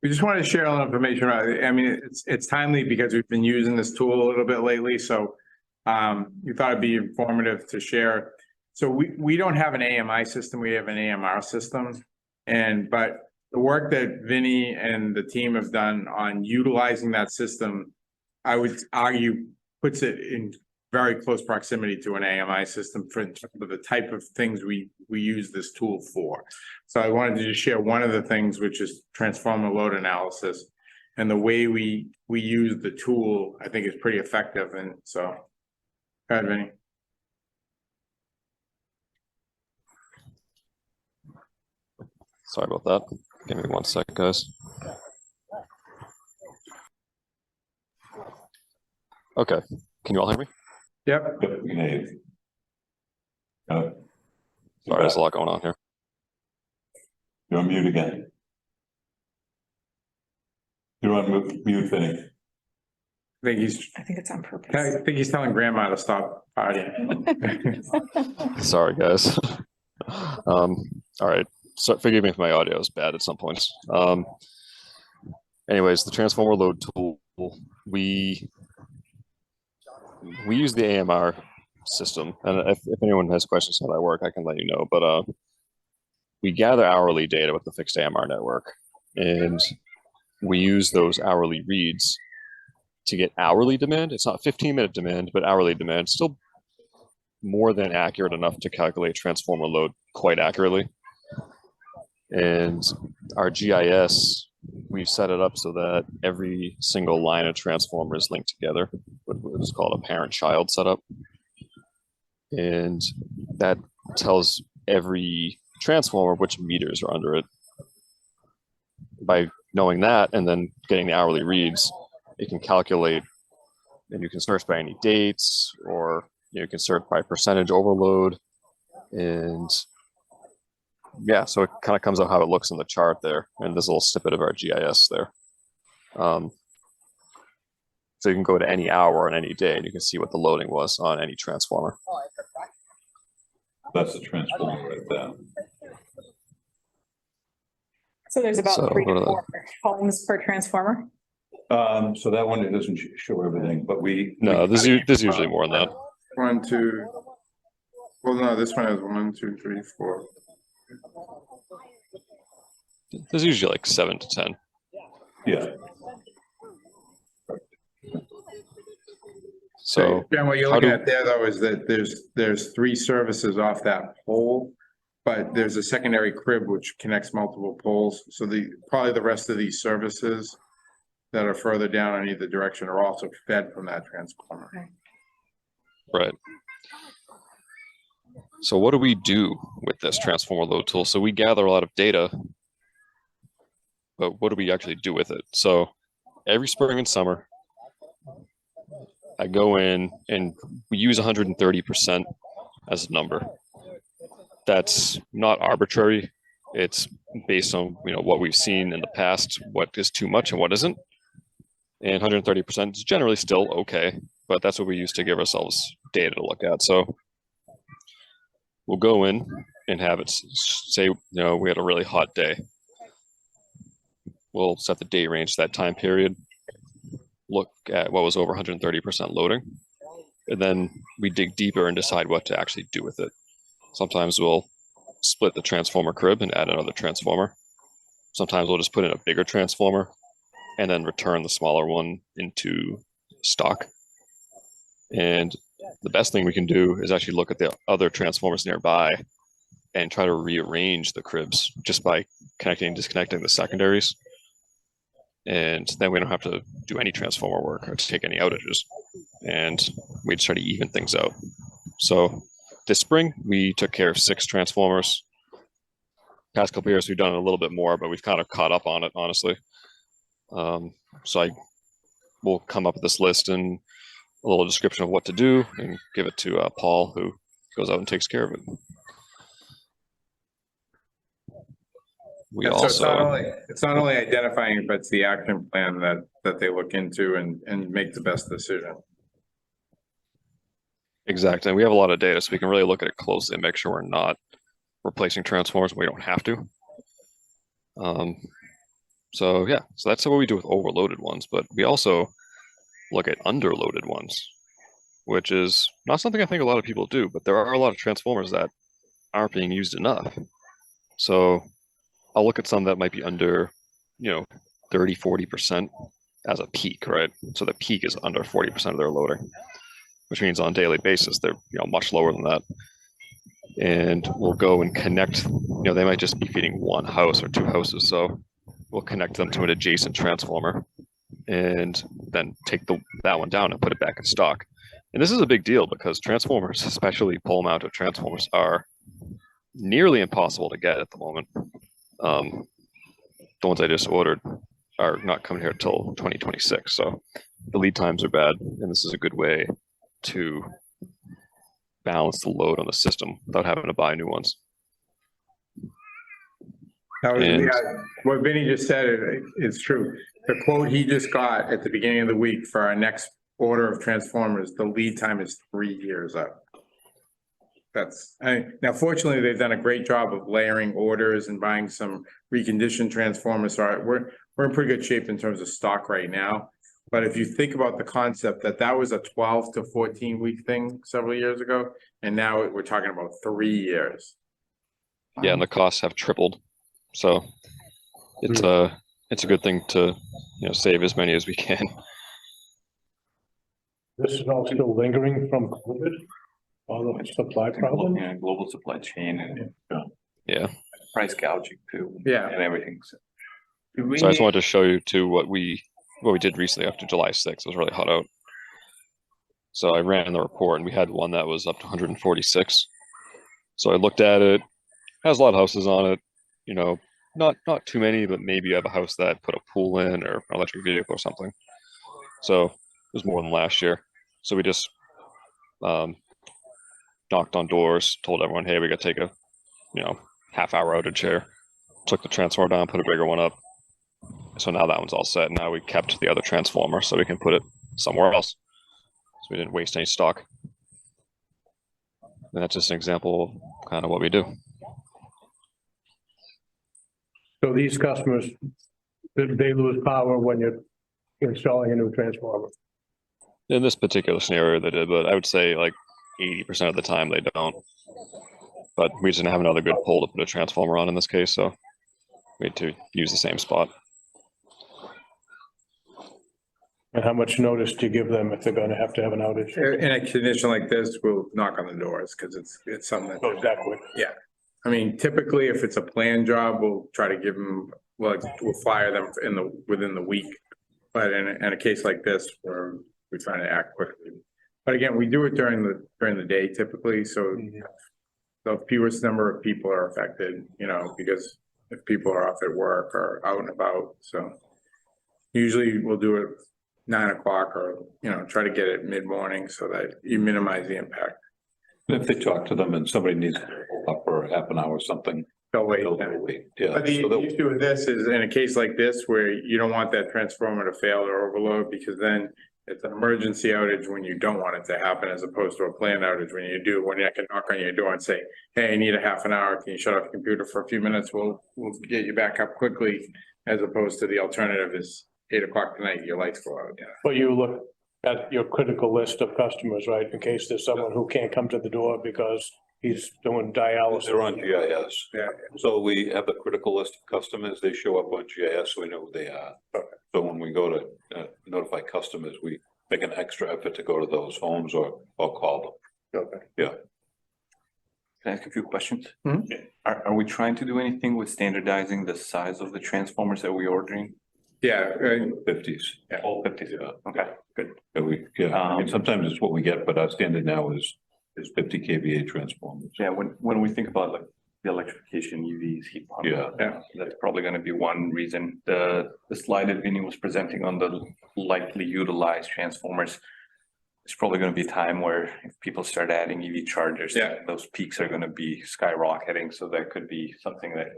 We just wanted to share a little information about it. I mean, it's timely because we've been using this tool a little bit lately, so we thought it'd be informative to share. So we don't have an AMI system, we have an AMR system. But the work that Vinny and the team have done on utilizing that system, I would argue, puts it in very close proximity to an AMI system for the type of things we use this tool for. So I wanted to just share one of the things, which is transformer load analysis. And the way we use the tool, I think is pretty effective. And so, go ahead, Vinny. Sorry about that. Give me 1 sec, guys. Okay, can you all hear me? Yep. Sorry, there's a lot going on here. You're on mute again. You're on mute, Vinny. I think it's on purpose. I think he's telling grandma to stop partying. Sorry, guys. All right. So forgive me if my audio is bad at some points. Anyways, the transformer load tool, we use the AMR system, and if anyone has questions on how that work, I can let you know. But we gather hourly data with the fixed AMR network, and we use those hourly reads to get hourly demand. It's not 15-minute demand, but hourly demand. Still more than accurate enough to calculate transformer load quite accurately. And our GIS, we've set it up so that every single line of transformer is linked together, what is called a parent-child setup. And that tells every transformer which meters are under it. By knowing that and then getting the hourly reads, it can calculate, and you can search by any dates, or you can search by percentage overload. And yeah, so it kind of comes out how it looks in the chart there, and there's a little snippet of our GIS there. So you can go to any hour on any day, and you can see what the loading was on any transformer. That's the transformer right there. So there's about So 3 to what are 4 homes per transformer. So that one, it doesn't show everything, but No, there's usually more than that. 1, 2. Well, no, this one has 1, 2, 3, 4. There's usually like 7 to 10. Yeah. So Ben, what you're how looking do- at there though is that there's 3 services off that pole, but there's a secondary crib which connects multiple poles. So probably the rest of these services that are further down in either direction are also fed from that transformer. Right. So what do we do with this transformer load tool? So we gather a lot of data, but what do we actually do with it? So every spring and summer, I go in and we use 130% as a number. That's not arbitrary. It's based on what we've seen in the past, what is too much and what isn't. And 130% is generally still okay, but that's what we use to give ourselves data to look at. So we'll go in and have it say, we had a really hot day. We'll set the day range to that time period, look at what was over 130% loading, and then we dig deeper and decide what to actually do with it. Sometimes we'll split the transformer crib and add another transformer. Sometimes we'll just put in a bigger transformer and then return the smaller one into stock. And the best thing we can do is actually look at the other transformers nearby and try to rearrange the cribs just by connecting and disconnecting the secondaries. And then we don't have to do any transformer work or take any outages. And we just try to even things out. So this spring, we took care of 6 transformers. Past couple years, we've done it a little bit more, but we've kind of caught up on it, honestly. So we'll come up with this list and a little description of what to do and give it to Paul, who goes out and takes care of it. We So also it's not only identifying it, but it's the action plan that they look into and make the best decision. exactly. And we have a lot of data, so we can really look at it closely and make sure we're not replacing transformers when we don't have to. So yeah, so that's what we do with overloaded ones, but we also look at underloaded ones, which is not something I think a lot of people do, but there are a lot of transformers that aren't being used enough. So I'll look at some that might be under, 30, 40% as a peak, right? So the peak is under 40% of their loading, which means on a daily basis, they're, much lower than that. And we'll go and connect, they might just be feeding one house or two houses. So we'll connect them to an adjacent transformer and then take that one down and put it back in stock. And this is a big deal because transformers, especially pole mounted transformers, are nearly impossible to get at the moment. The ones I just ordered are not coming here until 2026. So the lead times are bad. And this is a good way to balance the load on the system without having to buy new ones. Now, And- yeah, what Vinny just said is true. The quote he just got at the beginning of the week for our next order of transformers, the lead time is 3 years out. Now fortunately, they've done a great job of layering orders and buying some reconditioned transformers. So we're in pretty good shape in terms of stock right now. But if you think about the concept that was a 12 to 14 week thing several years ago, and now we're talking about 3 years. Yeah, and the costs have tripled. So it's a good thing to save as many as we can. This is all still lingering from COVID, all the supply problems. Yeah, global supply chain and Yeah. price gouging too. Yeah. And everything. So So I just wanted to show you too what we did recently after July 6th. It was really hot out. So I ran the report and we had one that was up to 146. So I looked at it, has a lot of houses on it, not too many, but maybe you have a house that put a pool in or an electric vehicle or something. So it was more than last year. So we just knocked on doors, told everyone, hey, we got to take a half-hour outage here. Took the transformer down, put a bigger one up. So now that one's all set. Now we kept the other transformer so we can put it somewhere else. So we didn't waste any stock. And that's just an example of kind of what we do. So these customers, they lose power when you're installing a new transformer. In this particular scenario, they did, but I would say like 80% of the time they don't. But we just didn't have another good pole to put a transformer on in this case, so we had to use the same spot. And how much notice do you give them if they're gonna have to have an outage? In a condition like this, we'll knock on the doors because it's something that. Goes that quick. Yeah. I mean, typically, if it's a planned job, we'll try to give them, we'll fire them within the week. But in a case like this, we're trying to act quickly. But again, we do it during the day typically, so the fewest number of people are affected, because if people are off at work or out and about, so usually we'll do it 9 o'clock or, try to get it mid-morning so that you minimize the impact. If they talk to them and somebody needs to hold up for half an hour or something, They'll wait. they'll wait. Yeah. But the So they'll- issue with this is in a case like this where you don't want that transformer to fail or overload because then it's an emergency outage when you don't want it to happen as opposed to a planned outage when you do, when I can knock on your door and say, hey, I need a half an hour. Can you shut off the computer for a few minutes? We'll get you back up quickly as opposed to the alternative is 8 o'clock tonight, your lights go out. Yeah. But you look at your critical list of customers, right? In case there's someone who can't come to the door because he's doing dialysis. They're on GIS. Yeah. So we have a critical list of customers. They show up on GIS, so we know who they are. So when we go to notify customers, we make an extra effort to go to those homes or call them. Okay. Yeah. Can I ask a few questions? Mhm. Are we trying to do anything with standardizing the size of the transformers that we're ordering? Yeah. 50s. All 50s. Yeah. Okay, good. I mean, sometimes it's what we get, but our standard now is 50 kVA transformers. Yeah, when we think about like the electrification, EVs, heat pumps. Yeah. That's probably gonna be one reason. The slide that Vinny was presenting on the lightly utilized transformers. It's probably gonna be a time where if people start adding EV chargers. Yeah. Those peaks are gonna be skyrocketing, so that could be something that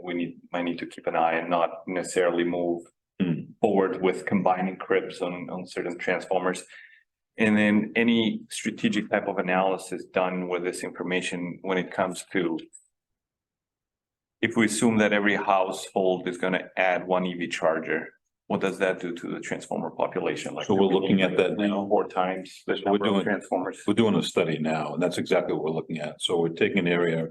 might need to keep an eye and not necessarily move forward with combining cribs on certain transformers. And then any strategic type of analysis done with this information when it comes to if we assume that every household is gonna add one EV charger, what does that do to the transformer population? Like, So we're looking at that now. 4 times the We're number of doing- transformers. We're doing a study now, and that's exactly what we're looking at. So we're taking an area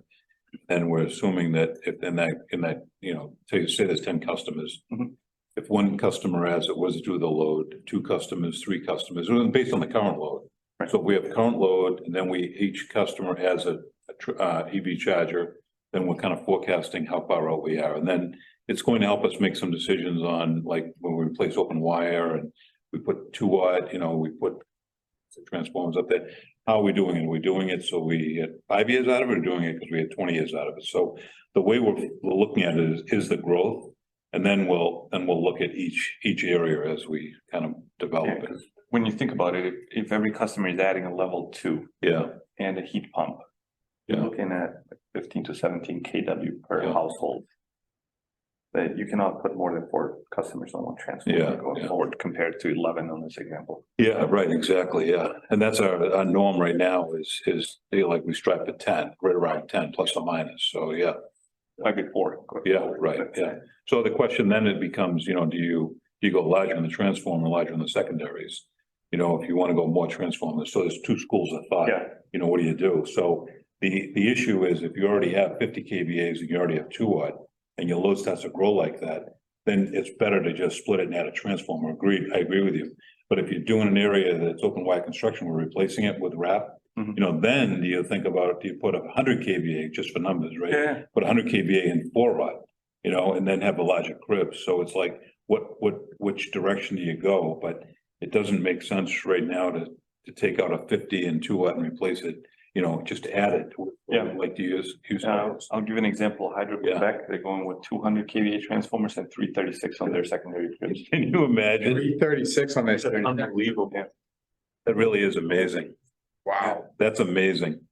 and we're assuming that if in that, you know, say there's 10 customers. Mhm. If one customer adds, it was due the load, 2 customers, 3 customers, based on the current load. Right. So if we have current load and then each customer adds a EV charger, then we're kind of forecasting how far out we are. And then it's going to help us make some decisions on, like, when we replace open wire and we put 2 watt, you know, we put transformers up there. How are we doing it? Are we doing it so we get 5 years out of it, or doing it because we had 20 years out of it? So the way we're looking at it is the growth. And then we'll look at each area as we kind of develop it. When you think about it, if every customer is adding a level 2 Yeah, and a heat pump, you're yeah, looking at 15 to 17 kW per Yeah. household. That you cannot put more than 4 customers on one transformer Yeah, going yeah. forward compared to 11 on this example. yeah, right, exactly, yeah. And that's our norm right now is like we strive for 10, right around 10 plus or minus. So, yeah. Might be 4. Yeah, right, yeah. So the question then it becomes, you know, do you go larger in the transformer, larger in the secondaries? You know, if you want to go more transformers, so there's 2 schools of thought. Yeah. You know, what do you do? So the issue is if you already have 50 kVAs and you already have 2 watt and your load starts to grow like that, then it's better to just split it and add a transformer. Agreed, I agree with you. But if you're doing an area that's open wire construction, we're replacing it with wrap. Mhm. You know, then do you think about, do you put 100 kVA just for numbers, right? Yeah. Put 100 kVA in 4 watt, you know, and then have a larger crib. So it's like, which direction do you go? But it doesn't make sense right now to take out a 50 and 2 watt and replace it, you know, just add it to Yeah. like to use. I'll give you an example. Hydro Yeah. Quebec, they're going with 200 kVA transformers and 336 on their secondary grids. Can you imagine? 336 on this. Unbelievable. Yeah. That really is amazing. Wow. That's amazing.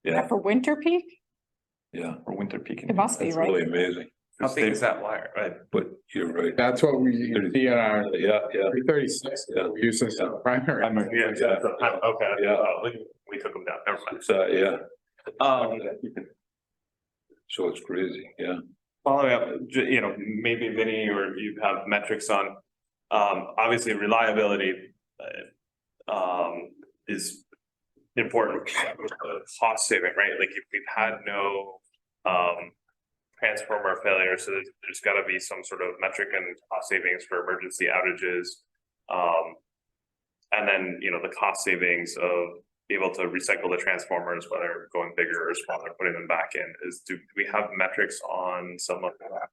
Yeah, For winter peak? yeah. For winter peak. It must be, That's right? really amazing. How big is that wire, right? But you're right. That's what we see in our Yeah, yeah. 336. Yeah. We use this as a primary. Yeah, okay, Yeah. we took them down, never mind. It's, yeah, Um, so it's crazy, yeah. following up, you know, maybe Vinny or you have metrics on, obviously reliability, is important, cost saving, right? Like if we've had no, transformer failure, so there's gotta be some sort of metric and cost savings for emergency outages. And then, you know, the cost savings of being able to recycle the transformers, whether going bigger or smaller, putting them back in, do we have metrics on some of that?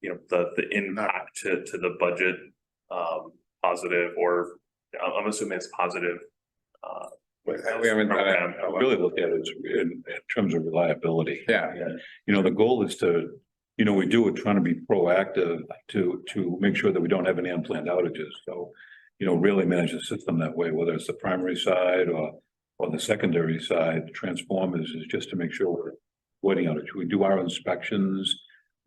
You know, the impact to the budget, positive, or I'm assuming it's positive. We haven't done it. I really look at it in terms of reliability. Yeah. You know, the goal is to, you know, we do it trying to be proactive to make sure that we don't have any unplanned outages. So, you know, really manage the system that way, whether it's the primary side or the secondary side, transformers is just to make sure we're avoiding outage. We do our inspections,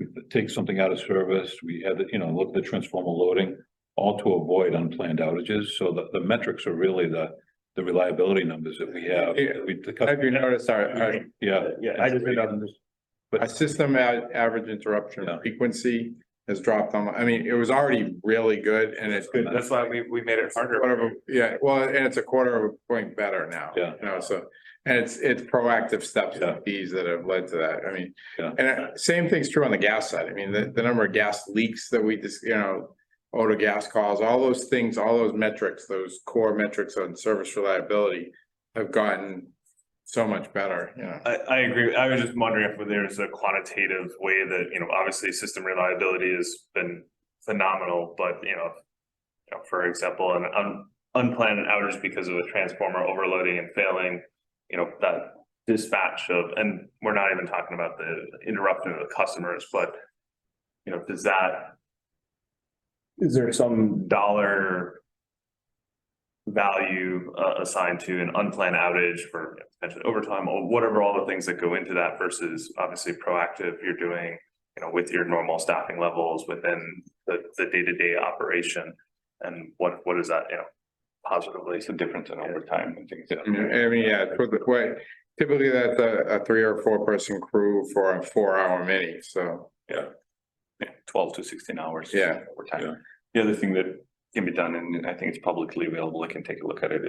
we take something out of service, we have, you know, look at the transformer loading, all to avoid unplanned outages. So the metrics are really the reliability numbers that we have. Have you noticed our Yeah. I just our system average interruption Yeah. frequency has dropped on, I mean, it was already really good and it's good, that's why we made it harder. yeah, well, and it's a quarter of a point better now. Yeah. You know, so, and it's proactive steps Yeah. like these that have led to that. I mean, Yeah. and same thing's true on the gas side. I mean, the number of gas leaks that we just, you know, auto gas calls, all those things, all those metrics, those core metrics on service reliability have gotten so much better, you know. I agree. I was just wondering if there's a quantitative way that, you know, obviously system reliability has been phenomenal, but you know, for example, an unplanned outage because of a transformer overloading and failing, you know, that dispatch of, and we're not even talking about the interruption of the customers, but you know, is there some dollar value assigned to an unplanned outage for potential overtime or whatever, all the things that go into that versus obviously proactive you're doing, you know, with your normal staffing levels within the day-to-day operation, and what is that, you know, positively? It's a difference in overtime and things. I mean, yeah, for the way, Typically, that's a 3 or 4 person crew for a 4-hour mini, so, Yeah, 12 to 16 hours. Yeah. Over time. Yeah. The other thing that can be done, and I think it's publicly available, I can take a look at it,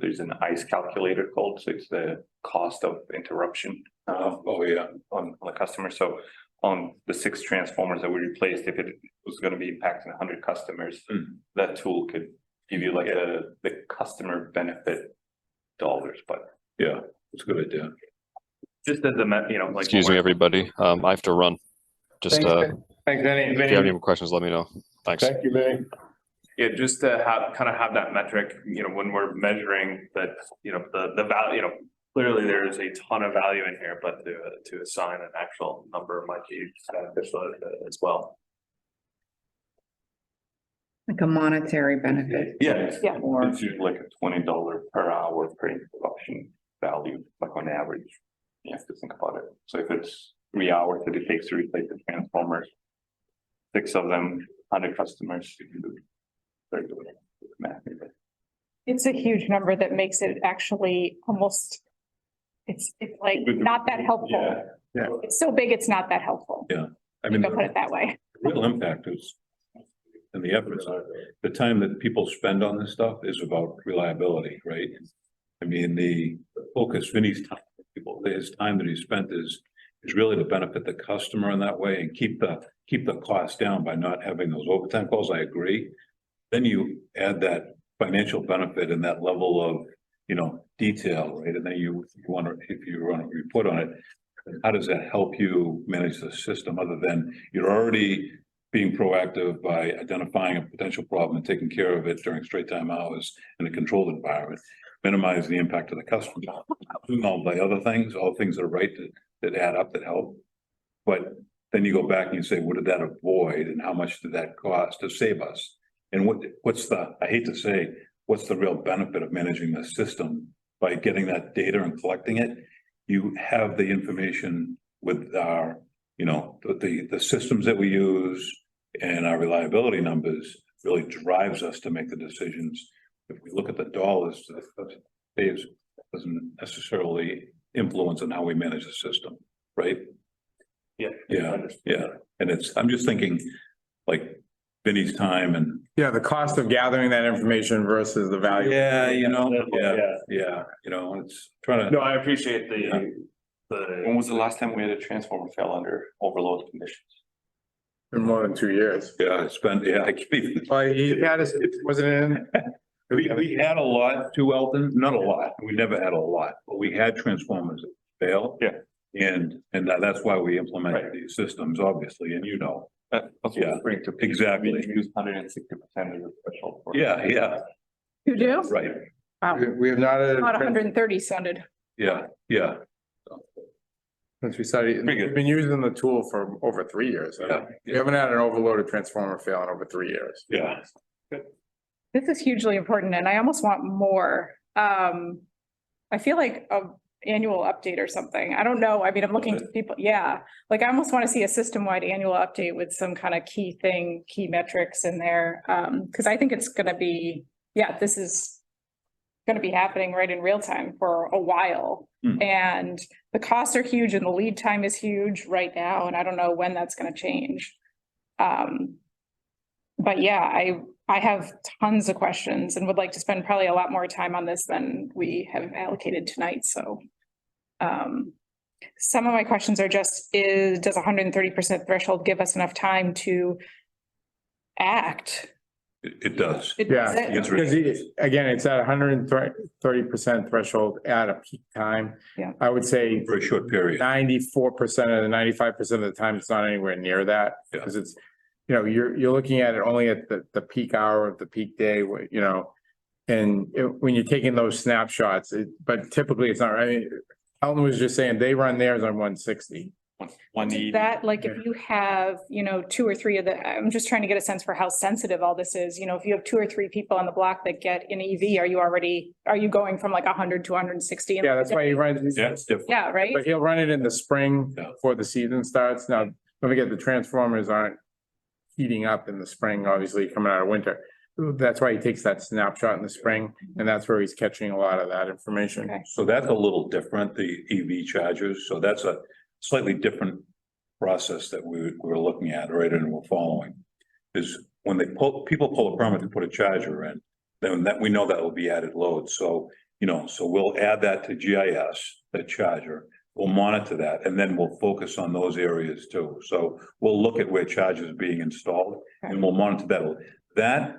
there's an ICE calculator called, so it's the cost of interruption. Oh, yeah. On the customer, so on the 6 transformers that we replaced, if it was gonna be impacting 100 customers, that tool could give you like the customer benefit dollars, but. Yeah, it's a good idea. Just as like. Excuse me, everybody. I have to run. Just, Thanks, Vinny. if you have any more questions, let me know. Thanks. Thank you, Vinny. Yeah, just to have that metric, when we're measuring that, the value, clearly there is a ton of value in here, but to assign an actual number might be beneficial as well. Like a monetary benefit. Yeah. Yeah. Or, It's usually like a $20 per hour per interruption value, like on average. You have to think about it. So if it's 3 hours that it takes to replace the transformers, 6 of them, 100 customers, you can do very good math. It's a huge number that makes it actually almost, it's like not that helpful. Yeah. It's so big, it's not that helpful. I mean, I'll put it that way. the real impact is, and the efforts are, the time that people spend on this stuff is about reliability, right? I mean, the focus, Vinny's time, his time that he spent is really to benefit the customer in that way and keep the cost down by not having those overtime calls. I agree. Then you add that financial benefit and that level of, detail, right? And then if you want to report on it, how does that help you manage the system other than you're already being proactive by identifying a potential problem and taking care of it during straight time hours in a controlled environment, minimize the impact of the customer, doing all the other things, all things that are right that add up, that help. But then you go back and you say, what did that avoid and how much did that cost to save us? And what's I hate to say, what's the real benefit of managing the system by getting that data and collecting it? You have the information with our, the systems that we use and our reliability numbers really drives us to make the decisions. If we look at the dollars, it doesn't necessarily influence on how we manage the system, right? Yeah. Yeah. And I'm just thinking like Vinny's time and. yeah, the cost of gathering that information versus the value. Yeah, it's trying to. No, I appreciate When was the last time we had a transformer fail under overload conditions? In more than 2 years. Yeah, I keep. Well, he had us, wasn't it in? We had a lot too, Elton, not a lot, we never had a lot, but we had transformers that fail. Yeah. And that's why we implemented these systems, obviously, and That's what we bring to. exactly. We use 160% of the threshold. Yeah, You do? right, Wow. We have not. About 130 sounded. yeah. Since we started, Pretty good. we've been using the tool for over 3 years. We haven't had an overloaded transformer fail in over 3 years. Yeah. This is hugely important and I almost want more. I feel like a annual update or something. I don't know. I mean, I'm looking to people, like I almost want to see a system-wide annual update with some kind of key metrics in there. Because I think it's gonna be, this is gonna be happening right in real time for a while. And the costs are huge and the lead time is huge right now, and I don't know when that's gonna change. But I have tons of questions and would like to spend probably a lot more time on this than we have allocated tonight, so. Some of my questions are just, does 130% threshold give us enough time to act? It does. Yeah, Does it? because again, it's at 130% threshold at a peak time. Yeah. I would say For a short period. 94% or 95% of the time, it's not anywhere near that. Yeah. Because it's, you're looking at it only at the peak hour of the peak day, and when you're taking those snapshots, but typically it's not, I mean, Ellen was just saying they run theirs on 160. 180. That, like, if you have, 2 or 3 of the, I'm just trying to get a sense for how sensitive all this is. If you have 2 or 3 people on the block that get an EV, are you going from like 100 to 160? Yeah, that's why he runs. Yeah, it's different. Yeah, right? But he'll run it in the spring Yeah. before the season starts. Now, don't forget the transformers aren't heating up in the spring, obviously coming out of winter. that's why he takes that snapshot in the spring, and that's where he's catching a lot of that information. Okay. So that's a little different, the EV chargers, so that's a slightly different process that we're looking at, right, and we're following. Is when people pull a permit to put a charger in, then that we know that will be added load, so, so we'll add that to GIS, that charger. We'll monitor that, and then we'll focus on those areas too, so we'll look at where chargers are being installed, and we'll monitor that.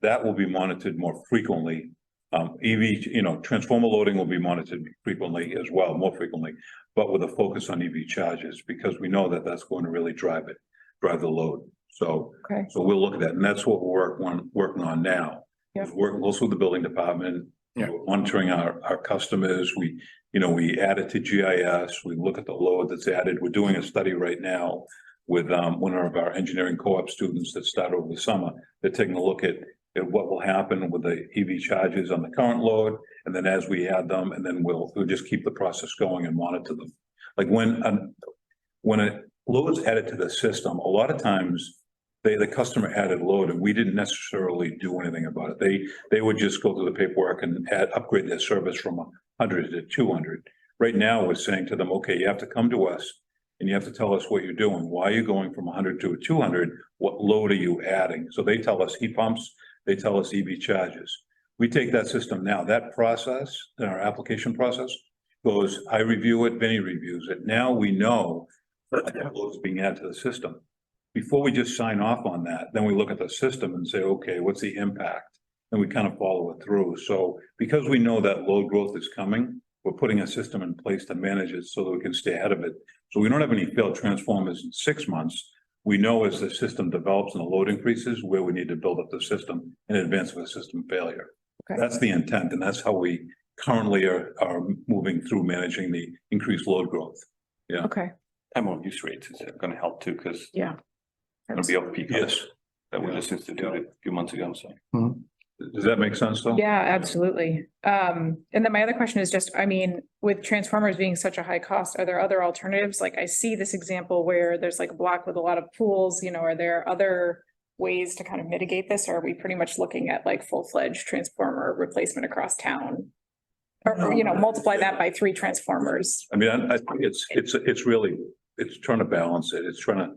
That will be monitored more frequently. EV, transformer loading will be monitored frequently as well, more frequently, but with a focus on EV charges, because we know that that's going to really drive the load. So, Okay. so we'll look at that, and that's what we're working on now. Yep. Working close with the building department, Yeah. monitoring our customers. We add it to GIS, we look at the load that's added. We're doing a study right now with one of our engineering co-op students that started over the summer. They're taking a look at what will happen with the EV charges on the current load, and then as we add them, and then we'll just keep the process going and monitor them. Like when a load is added to the system, a lot of times the customer added load and we didn't necessarily do anything about it. They would just go through the paperwork and upgrade their service from 100 to 200. Right now, we're saying to them, okay, you have to come to us and you have to tell us what you're doing. Why are you going from 100 to 200? What load are you adding? So they tell us heat pumps, they tell us EV charges. We take that system now, that process, our application process goes, I review it, Vinny reviews it. Now we know that load is being added to the system. Before we just sign off on that, then we look at the system and say, okay, what's the impact? And we kind of follow it through. So because we know that load growth is coming, we're putting a system in place to manage it so that we can stay ahead of it. So we don't have any failed transformers in 6 months. We know as the system develops and the load increases where we need to build up the system in advance of a system failure. Okay. That's the intent, and that's how we currently are moving through managing the increased load growth. Yeah. Okay, Time on use rates is going to help too, because yeah. it'll be off peak Yes. that we just instituted a few months ago, so. Does that make sense though? Yeah, absolutely. And then my other question is just, with transformers being such a high cost, are there other alternatives? Like I see this example where there's like a block with a lot of pools, are there other ways to kind of mitigate this? Or are we pretty much looking at like full-fledged transformer replacement across town? Or, multiply that by 3 transformers. I think it's really, it's trying to balance it. It's trying to,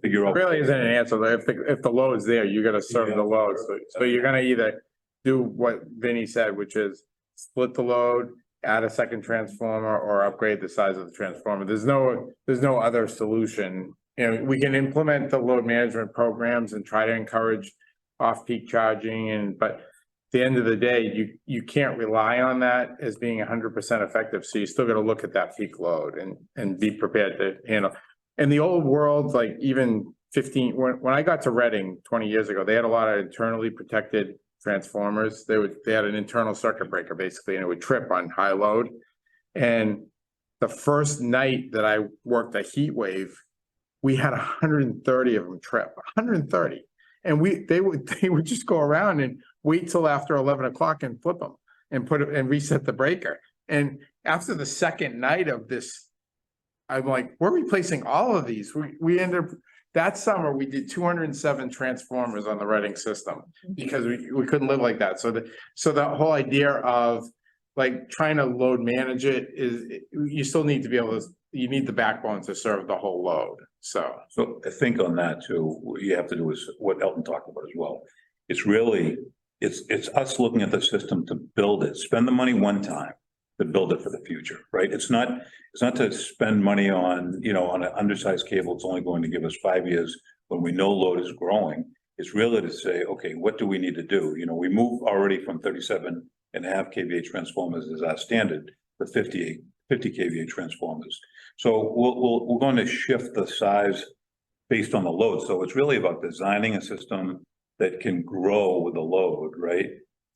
figure out. Really isn't an answer. If the load's there, you gotta serve the load. So you're gonna either do what Vinny said, which is split the load, add a second transformer, or upgrade the size of the transformer. There's no other solution. We can implement the load management programs and try to encourage off-peak charging but at the end of the day, you can't rely on that as being 100% effective. So you still got to look at that peak load and be prepared to handle. In the old world, like even 15, when I got to Reading 20 years ago, they had a lot of internally protected transformers. They had an internal circuit breaker basically, and it would trip on high load. And the first night that I worked a heat wave, we had 130 of them trip, 130. And they would just go around and wait till after 11 o'clock and flip them and reset the breaker. And after the second night of this, I'm like, we're replacing all of these. We ended up, that summer, we did 207 transformers on the Reading system because we couldn't live like that. So the whole idea of like trying to load manage it is, you still need to be able to, you need the backbone to serve the whole load. So I think on that too, what you have to do is what Elton talked about as well. It's really, it's us looking at the system to build it, spend the money one time to build it for the future, right? It's not to spend money on, on an undersized cable. It's only going to give us 5 years when we know load is growing. It's really to say, okay, what do we need to do? We move already from 37.5 kVA transformers as our standard to 50 kVA transformers. So we're going to shift the size based on the load. So it's really about designing a system that can grow with the load, right?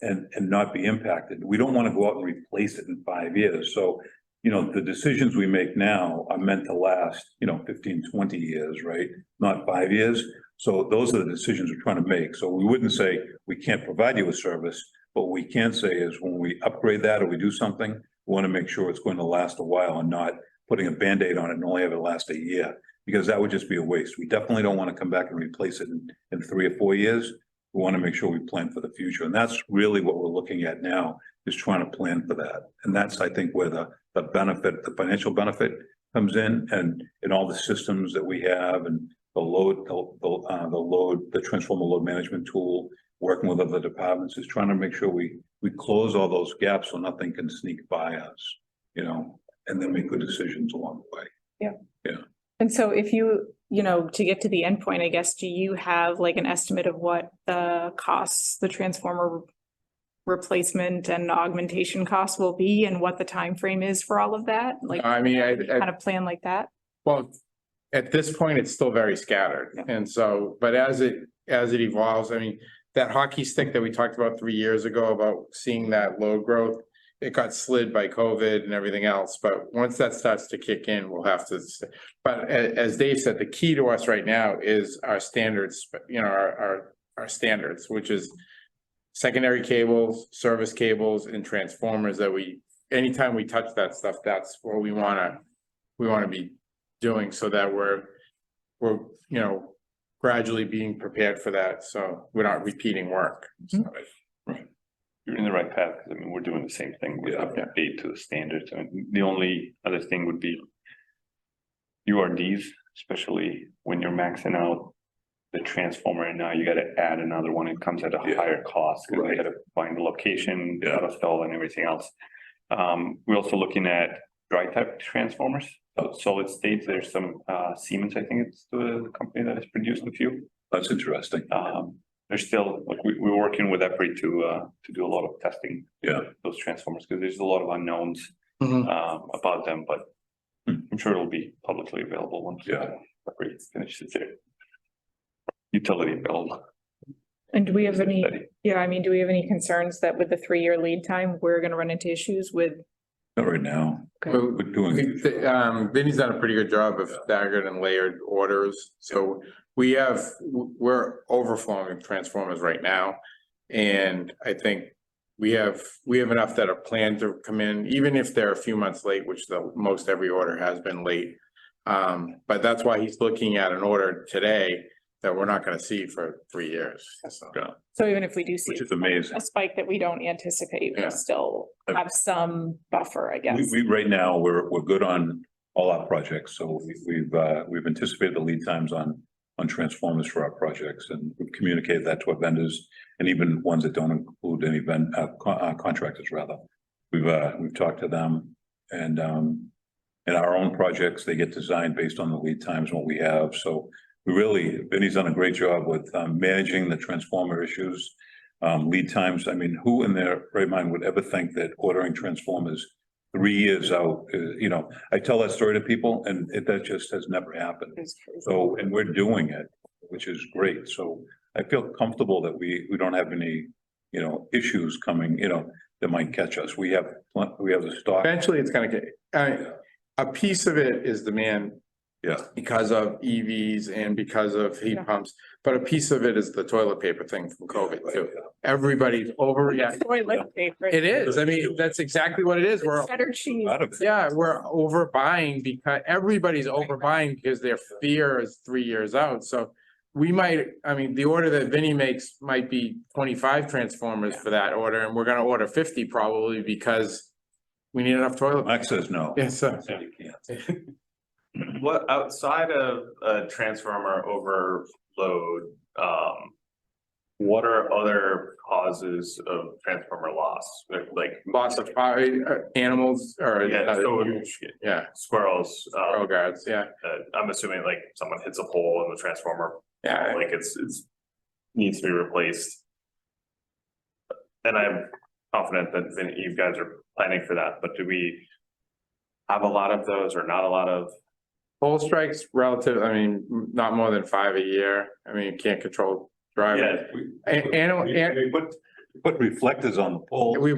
And not be impacted. We don't want to go out and replace it in 5 years. So, the decisions we make now are meant to last, 15, 20 years, right? Not 5 years. So those are the decisions we're trying to make. So we wouldn't say we can't provide you a service, but what we can say is when we upgrade that or we do something, we want to make sure it's going to last a while and not putting a Band-Aid on it and only have it last a year, because that would just be a waste. We definitely don't want to come back and replace it in 3 or 4 years. We want to make sure we plan for the future. And that's really what we're looking at now, is trying to plan for that. And that's, I think, where the benefit, the financial benefit comes in, and in all the systems that we have, and the load, the transformer load management tool, working with other departments, is trying to make sure we close all those gaps so nothing can sneak by us, you know, and then make good decisions along the way. And so if you know, to get to the end point, I guess, do you have like an estimate of what the costs, the transformer replacement and augmentation costs will be, and what the time frame is for all of that? Like, I mean, kind of plan like that? well, at this point, it's still very scattered. Yeah. And so, but as it evolves, I mean, that hockey stick that we talked about 3 years ago about seeing that load growth, it got slid by COVID and everything else. But once that starts to kick in, we'll have to, but as Dave said, the key to us right now is our standards, you know, our standards, which is secondary cables, service cables, and transformers that anytime we touch that stuff, that's what we wanna be doing, so that we're, you know, gradually being prepared for that, so we're not repeating work. So, You're in the right path, because I mean, we're doing the same thing with update to the standards. I mean, the only other thing would be URDs, especially when you're maxing out the transformer, and now you gotta add another one. It comes at a higher cost, because we gotta find the location, install, and everything else. We're also looking at dry type transformers, solid states. There's some Siemens, I think it's the company that has produced a few. That's interesting. There's still, like, we're working with EPRI to do a lot of testing. Yeah. Those transformers, because there's a lot of unknowns Mhm. about them, but I'm sure it'll be publicly available once EPRI finishes their utility bill. And do we have any, study. I mean, do we have any concerns that with the 3-year lead time, we're gonna run into issues with? Not right now. Okay. We're doing. Vinny's done a pretty good job of staggered and layered orders, so we're overflowing with transformers right now. And I think we have enough that are planned to come in, even if they're a few months late, which most every order has been late. But that's why he's looking at an order today that we're not gonna see for 3 years, so. So even if we do see Which is amazing. a spike that we don't anticipate, Yeah. we'll still have some buffer, I guess. We right now, we're good on all our projects, so we've anticipated the lead times on transformers for our projects, and we've communicated that to our vendors, and even ones that don't include any contractors, rather. We've talked to them, and in our own projects, they get designed based on the lead times, what we have, so Vinny's done a great job with managing the transformer issues. Lead times, I mean, who in their right mind would ever think that ordering transformers 3 years out, you know, I tell that story to people, and that just has never happened. So, and we're doing it, which is great. So I feel comfortable that we don't have any, you know, issues coming, you know, that might catch us. We have the stock. Eventually, it's gonna get, a piece of it is demand. Yeah. Because of EVs and because of heat pumps, but a piece of it is the toilet paper thing from COVID too. Everybody's overreacting. Toilet paper. It is, I mean, that's exactly what it is. We're, Cheddar cheese. Out of it. yeah, we're overbuying because everybody's overbuying because their fear is 3 years out, so. We might, I mean, the order that Vinny makes might be 25 transformers for that order, and we're gonna order 50 probably because we need enough toilet. Mike says no. Yes, sir. What outside of a transformer overload, what are other causes of transformer loss? Like Lots of animals or. Yeah, squirrels, squirrel guards, yeah, I'm assuming like someone hits a pole in the transformer, yeah. like it's needs to be replaced. And I'm confident that you guys are planning for that, but do we have a lot of those or not a lot of? Pole strikes relative, I mean, not more than 5 a year. I mean, you can't control driving. We put reflectors on the pole. We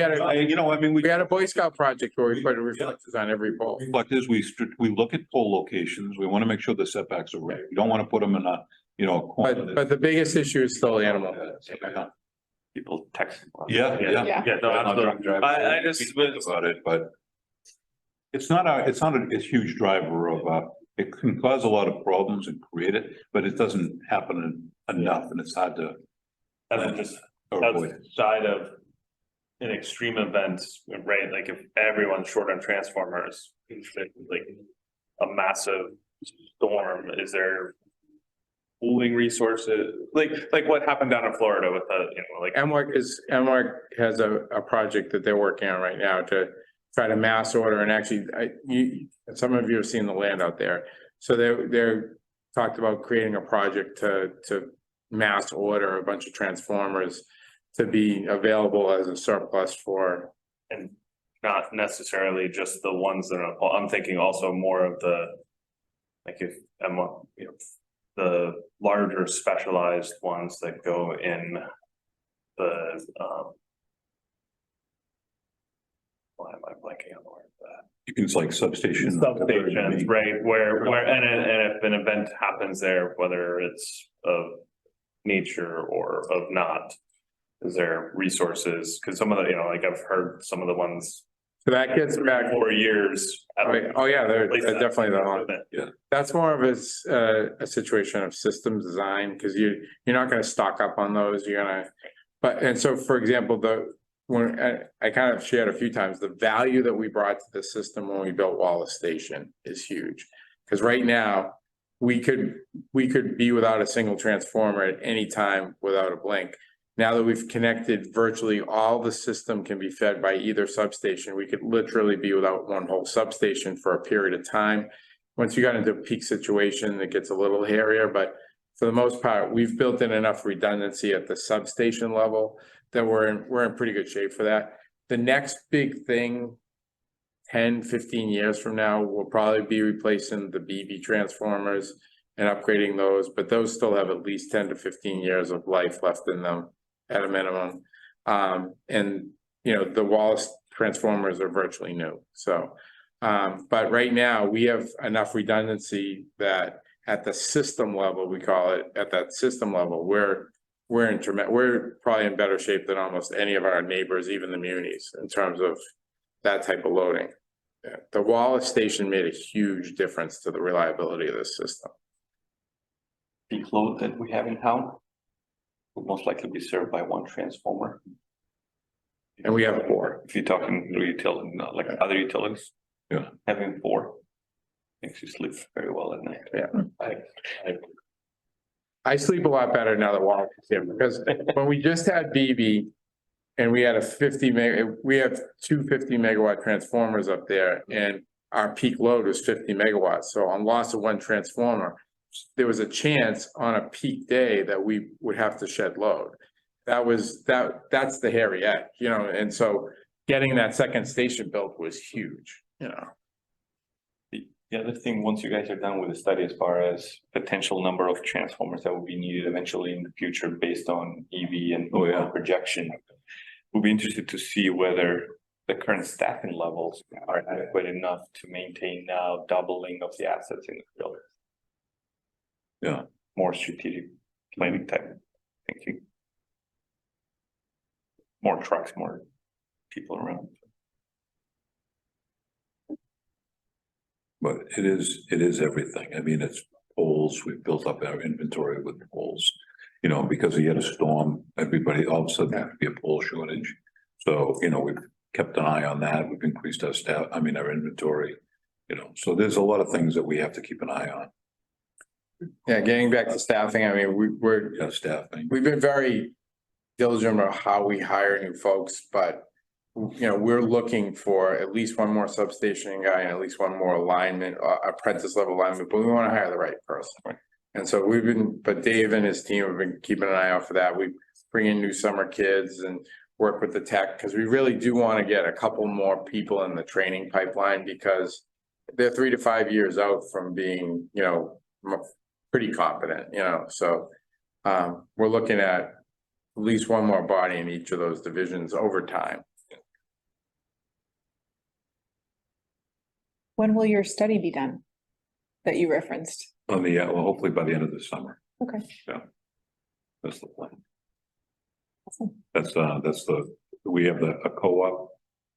had a, You know, I mean, we had a Boy Scout project where we put reflectors on every pole. reflectors, we look at pole locations. We want to make sure the setbacks are right. We don't want to put them in a, you know, corner. But the biggest issue is still animal. People text. Yeah. Yeah. No, absolutely. I just was About it, but it's not a huge driver of, it can cause a lot of problems and create it, but it doesn't happen enough, and it's hard to And then just Oh, boy. outside of an extreme event, right, like if everyone's short on transformers, like a massive storm, is there pooling resources, like what happened down in Florida with the, like. MWRC has a project that they're working on right now to try to mass order, and actually, some of you have seen the land out there. So they're talked about creating a project to mass order a bunch of transformers to be available as a surplus for. And not necessarily just the ones that are, I'm thinking also more of the, like if, the larger specialized ones that go in the, why am I blanking on the word for that? It's like substation. Substations, right, where, and if an event happens there, whether it's of nature or of not, is there resources? Cause some of the, like I've heard some of the ones. So that gets back. 4 years. Oh, yeah, they're definitely the one. Yeah. That's more of a situation of systems design, because you're not gonna stock up on those, you're gonna. But, and so, for example, when I kind of shared a few times, the value that we brought to the system when we built Wallace Station is huge. Because right now, we could be without a single transformer at any time without a blink. Now that we've connected virtually all the system can be fed by either substation, we could literally be without one whole substation for a period of time. Once you got into a peak situation, it gets a little hairier, but for the most part, we've built in enough redundancy at the substation level that we're in pretty good shape for that. The next big thing, 10, 15 years from now, will probably be replacing the BB transformers and upgrading those, but those still have at least 10 to 15 years of life left in them at a minimum. And the Wallace transformers are virtually new. So, but right now we have enough redundancy that at the system level, we call it, at that system level, we're probably in better shape than almost any of our neighbors, even the munis, in terms of that type of loading. Yeah. The Wallace station made a huge difference to the reliability of the system. The load that we have in town will most likely be served by one transformer. And we have 4. If you're talking through utility, not like other utilities. Yeah. Having 4 makes you sleep very well at night. Yeah. I sleep a lot better now that Wallace is here, because when we just had BB and we had we have 2 50 megawatt transformers up there, and our peak load was 50 megawatts. So on loss of one transformer, there was a chance on a peak day that we would have to shed load. That's the hairy edge, and so getting that second station built was huge, The other thing, once you guys are done with the study, as far as potential number of transformers that will be needed eventually in the future based on EV and projection, we'll be interested to see whether the current staffing levels are adequate enough to maintain now doubling of the assets in the field. Yeah. More strategic planning type thinking. More trucks, more people around. But it is everything. I mean, it's poles. We've built up our inventory with poles. Because we had a storm, everybody, all of a sudden there could be a pole shortage. So, we've kept an eye on that. We've increased our our inventory, so there's a lot of things that we have to keep an eye on. Yeah, getting back to staffing, we're Staffing. we've been very diligent about how we hire new folks, but we're looking for at least one more substation guy and at least one more alignment, apprentice level alignment, but we want to hire the right person. And so but Dave and his team have been keeping an eye out for that. We bring in new summer kids and work with the tech, because we really do want to get a couple more people in the training pipeline, because they're 3 to 5 years out from being, pretty competent, so we're looking at least one more body in each of those divisions over time. When will your study be done that you referenced? Hopefully by the end of the summer. Okay. Yeah. That's the plan. Awesome. We have a co-op,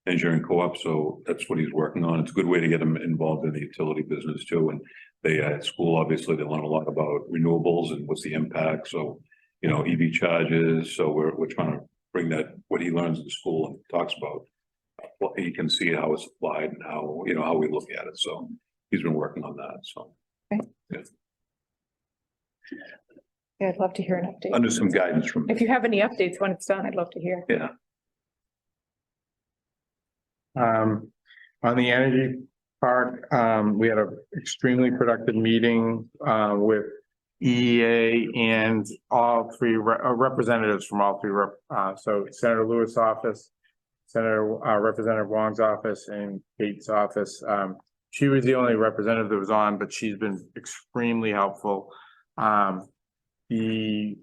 engineering co-op, so that's what he's working on. It's a good way to get him involved in the utility business too. And they at school, obviously, they learn a lot about renewables and what's the impact. So, EV charges, so we're trying to bring that, what he learns in school and talks about. Well, he can see how it's applied and how, how we look at it, so he's been working on that, so. Yeah, I'd love to hear an update. Under some guidance from, If you have any updates when it's done, I'd love to hear. yeah, On the energy park, we had an extremely productive meeting with EEA and all three representatives from all three. So Senator Lewis' office, Representative Wong's office, and Kate's office. She was the only representative that was on, but she's been extremely helpful. The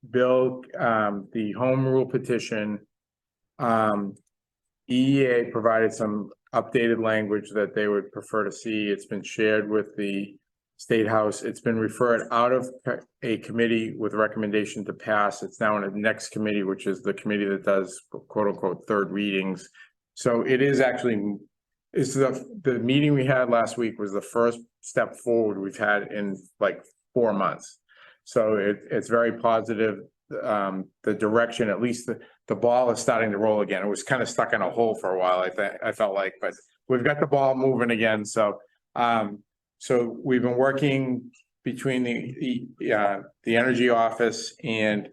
bill, the home rule petition, EEA provided some updated language that they would prefer to see. It's been shared with the State House. It's been referred out of a committee with recommendation to pass. It's now in a next committee, which is the committee that does quote unquote third readings. So it is actually, it's the meeting we had last week was the first step forward we've had in like 4 months. So it's very positive. The direction, at least the ball is starting to roll again. It was kind of stuck in a hole for a while, I felt like, but we've got the ball moving again. So so we've been working between the energy office and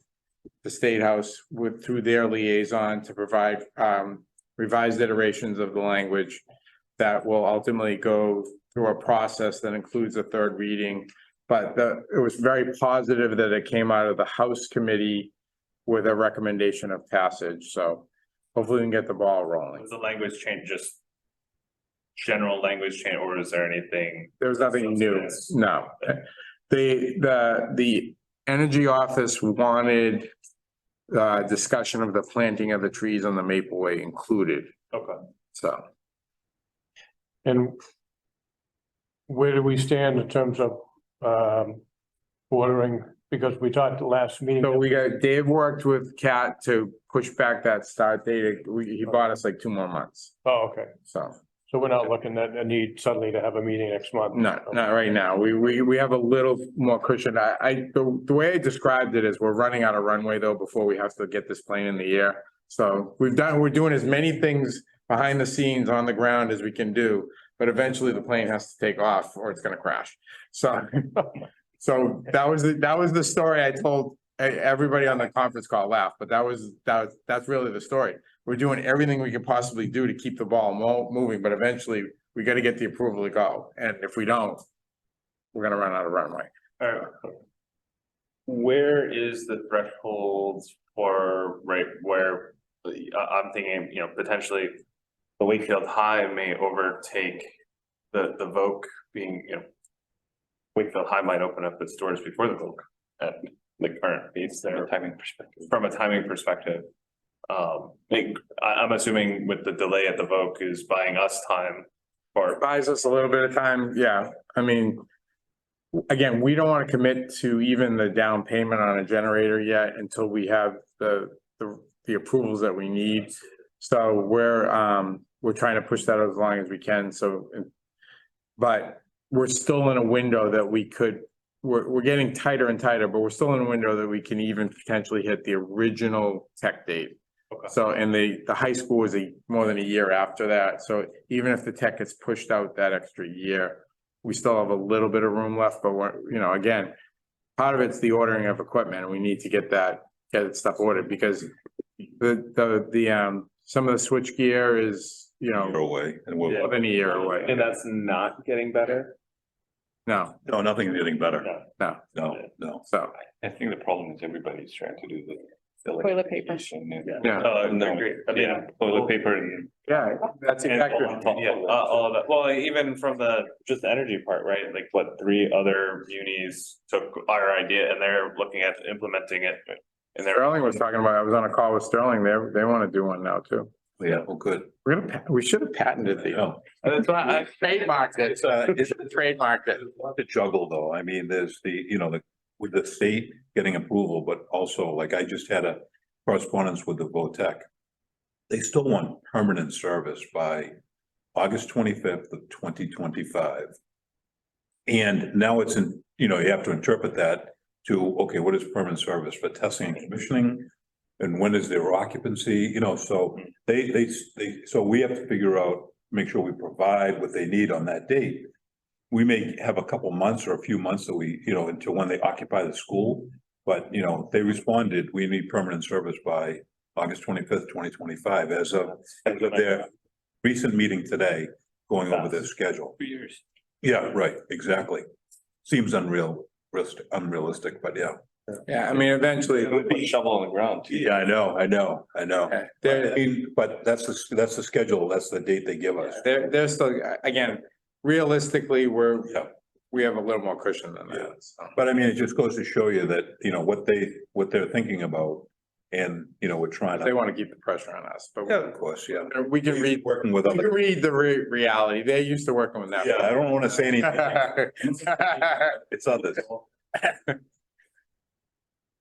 the State House through their liaison to provide revised iterations of the language that will ultimately go through a process that includes a third reading. But it was very positive that it came out of the House committee with a recommendation of passage. So hopefully we can get the ball rolling. Was the language change just general language change, or is there anything? There was nothing new. No. The energy office wanted discussion of the planting of the trees on the Maple Way included. Okay. So. And where do we stand in terms of ordering, because we talked the last meeting. So Dave worked with Kat to push back that start date. He bought us like 2 more months. Oh, okay. So We're not looking at a need suddenly to have a meeting next month. not right now. We have a little more cushion. The way I described it is we're running out of runway though before we have to get this plane in the air. So we're doing as many things behind the scenes on the ground as we can do, but eventually the plane has to take off or it's going to crash. So that was the story I told everybody on the conference call. Laughed, but that's really the story. We're doing everything we can possibly do to keep the ball moving, but eventually we got to get the approval to go. And if we don't, we're going to run out of runway. All right. Where is the threshold for, right, where I'm thinking, potentially the Wakefield High may overtake the Voc being, Wakefield High might open up its doors before the Voc at the current piece there. From a timing perspective. I'm assuming with the delay at the Voc is buying us time or Buys us a little bit of time. Yeah. I mean, again, we don't want to commit to even the down payment on a generator yet until we have the approvals that we need. So we're trying to push that as long as we can. So, but we're still in a window that we're getting tighter and tighter, but we're still in a window that we can even potentially hit the original tech date. Okay. So, and the high school was more than a year after that. So even if the tech gets pushed out that extra year, we still have a little bit of room left, but again, part of it's the ordering of equipment and we need to get stuff ordered because some of the switch gear is, year away, and more than a year away. and that's not getting better. No, nothing's getting better. no. So, I think the problem is everybody's trying to do the. Toilet paper. yeah, No, agree. I mean, Toilet paper and. yeah, that's exactly. Yeah, all of that. Well, even from just the energy part, right? Like what 3 other unis took our idea and they're looking at implementing it. And Sterling was talking about, I was on a call with Sterling. They want to do one now too. Yeah, well, good. We should have patented the. That's why I trademarked it. It's trademarked it. To juggle though, I mean, there's with the state getting approval, but also like I just had a correspondence with the VOTEC. They still want permanent service by August 25th of 2025. And now it's you have to interpret that to, okay, what is permanent service for testing and commissioning? And when is their occupancy, you know, so so we have to figure out, make sure we provide what they need on that date. We may have a couple months or a few months that we, you know, until when they occupy the school. But, you know, they responded, we need permanent service by August 25th, 2025, as of their recent meeting today, going over their schedule. 2 years. Yeah, right, exactly. Seems unrealistic, but yeah. Yeah, I mean, eventually. It would be shovel on the ground too. Yeah, I know. Yeah, I mean, but that's the schedule, that's the date they give us. they're still, again, realistically, Yeah. we have a little more cushion than Yeah. that. So. But I mean, it just goes to show you that, you know, what they're thinking about, and, you know, we're trying They to. want to keep the pressure on us, but Yeah, of course, yeah. we can read, Working with we can other, read the reality. They're used to working with that. yeah, I don't want to say anything. It's others.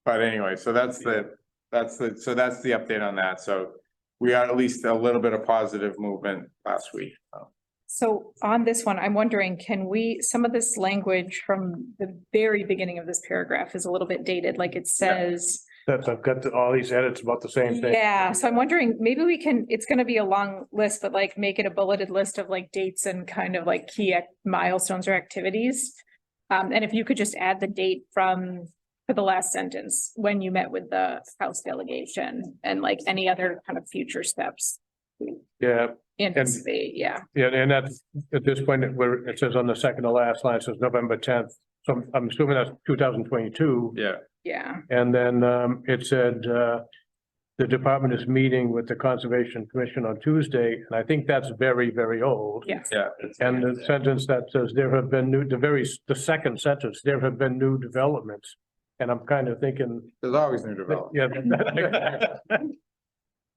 But anyway, so that's the update on that. So we had at least a little bit of positive movement last week. So on this one, I'm wondering, can we, some of this language from the very beginning of this paragraph is a little bit dated, like it says. I've got all these edits about the same thing. Yeah, so I'm wondering, maybe we can, it's gonna be a long list, but like make it a bulleted list of like dates and kind of like key milestones or activities. And if you could just add the date for the last sentence, when you met with the House delegation and like any other kind of future steps. Yeah, Anticipate, yeah. yeah, and that's at this point where it says on the second to last line, it says November 10th. So I'm assuming that's 2022. Yeah. Yeah, And then it said the department is meeting with the Conservation Commission on Tuesday, and I think that's very, very old. yes. Yeah. And the sentence that says there have been the second sentence, there have been new developments. And I'm kind of thinking, There's always new development. yeah.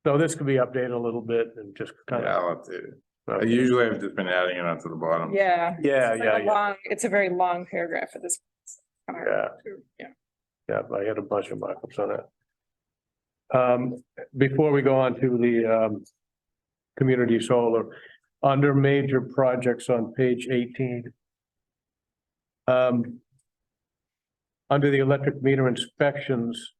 So this could be updated a little bit and just kind Yeah, of. I'll update it. I usually have just been adding it onto the bottom. Yeah. Yeah, It's like yeah, a yeah, long- It's a very long paragraph for this. Yeah. Yeah. yeah, I had a bunch of markups on it. Before we go on to the community solar, under major projects on page 18. Under the electric meter inspections,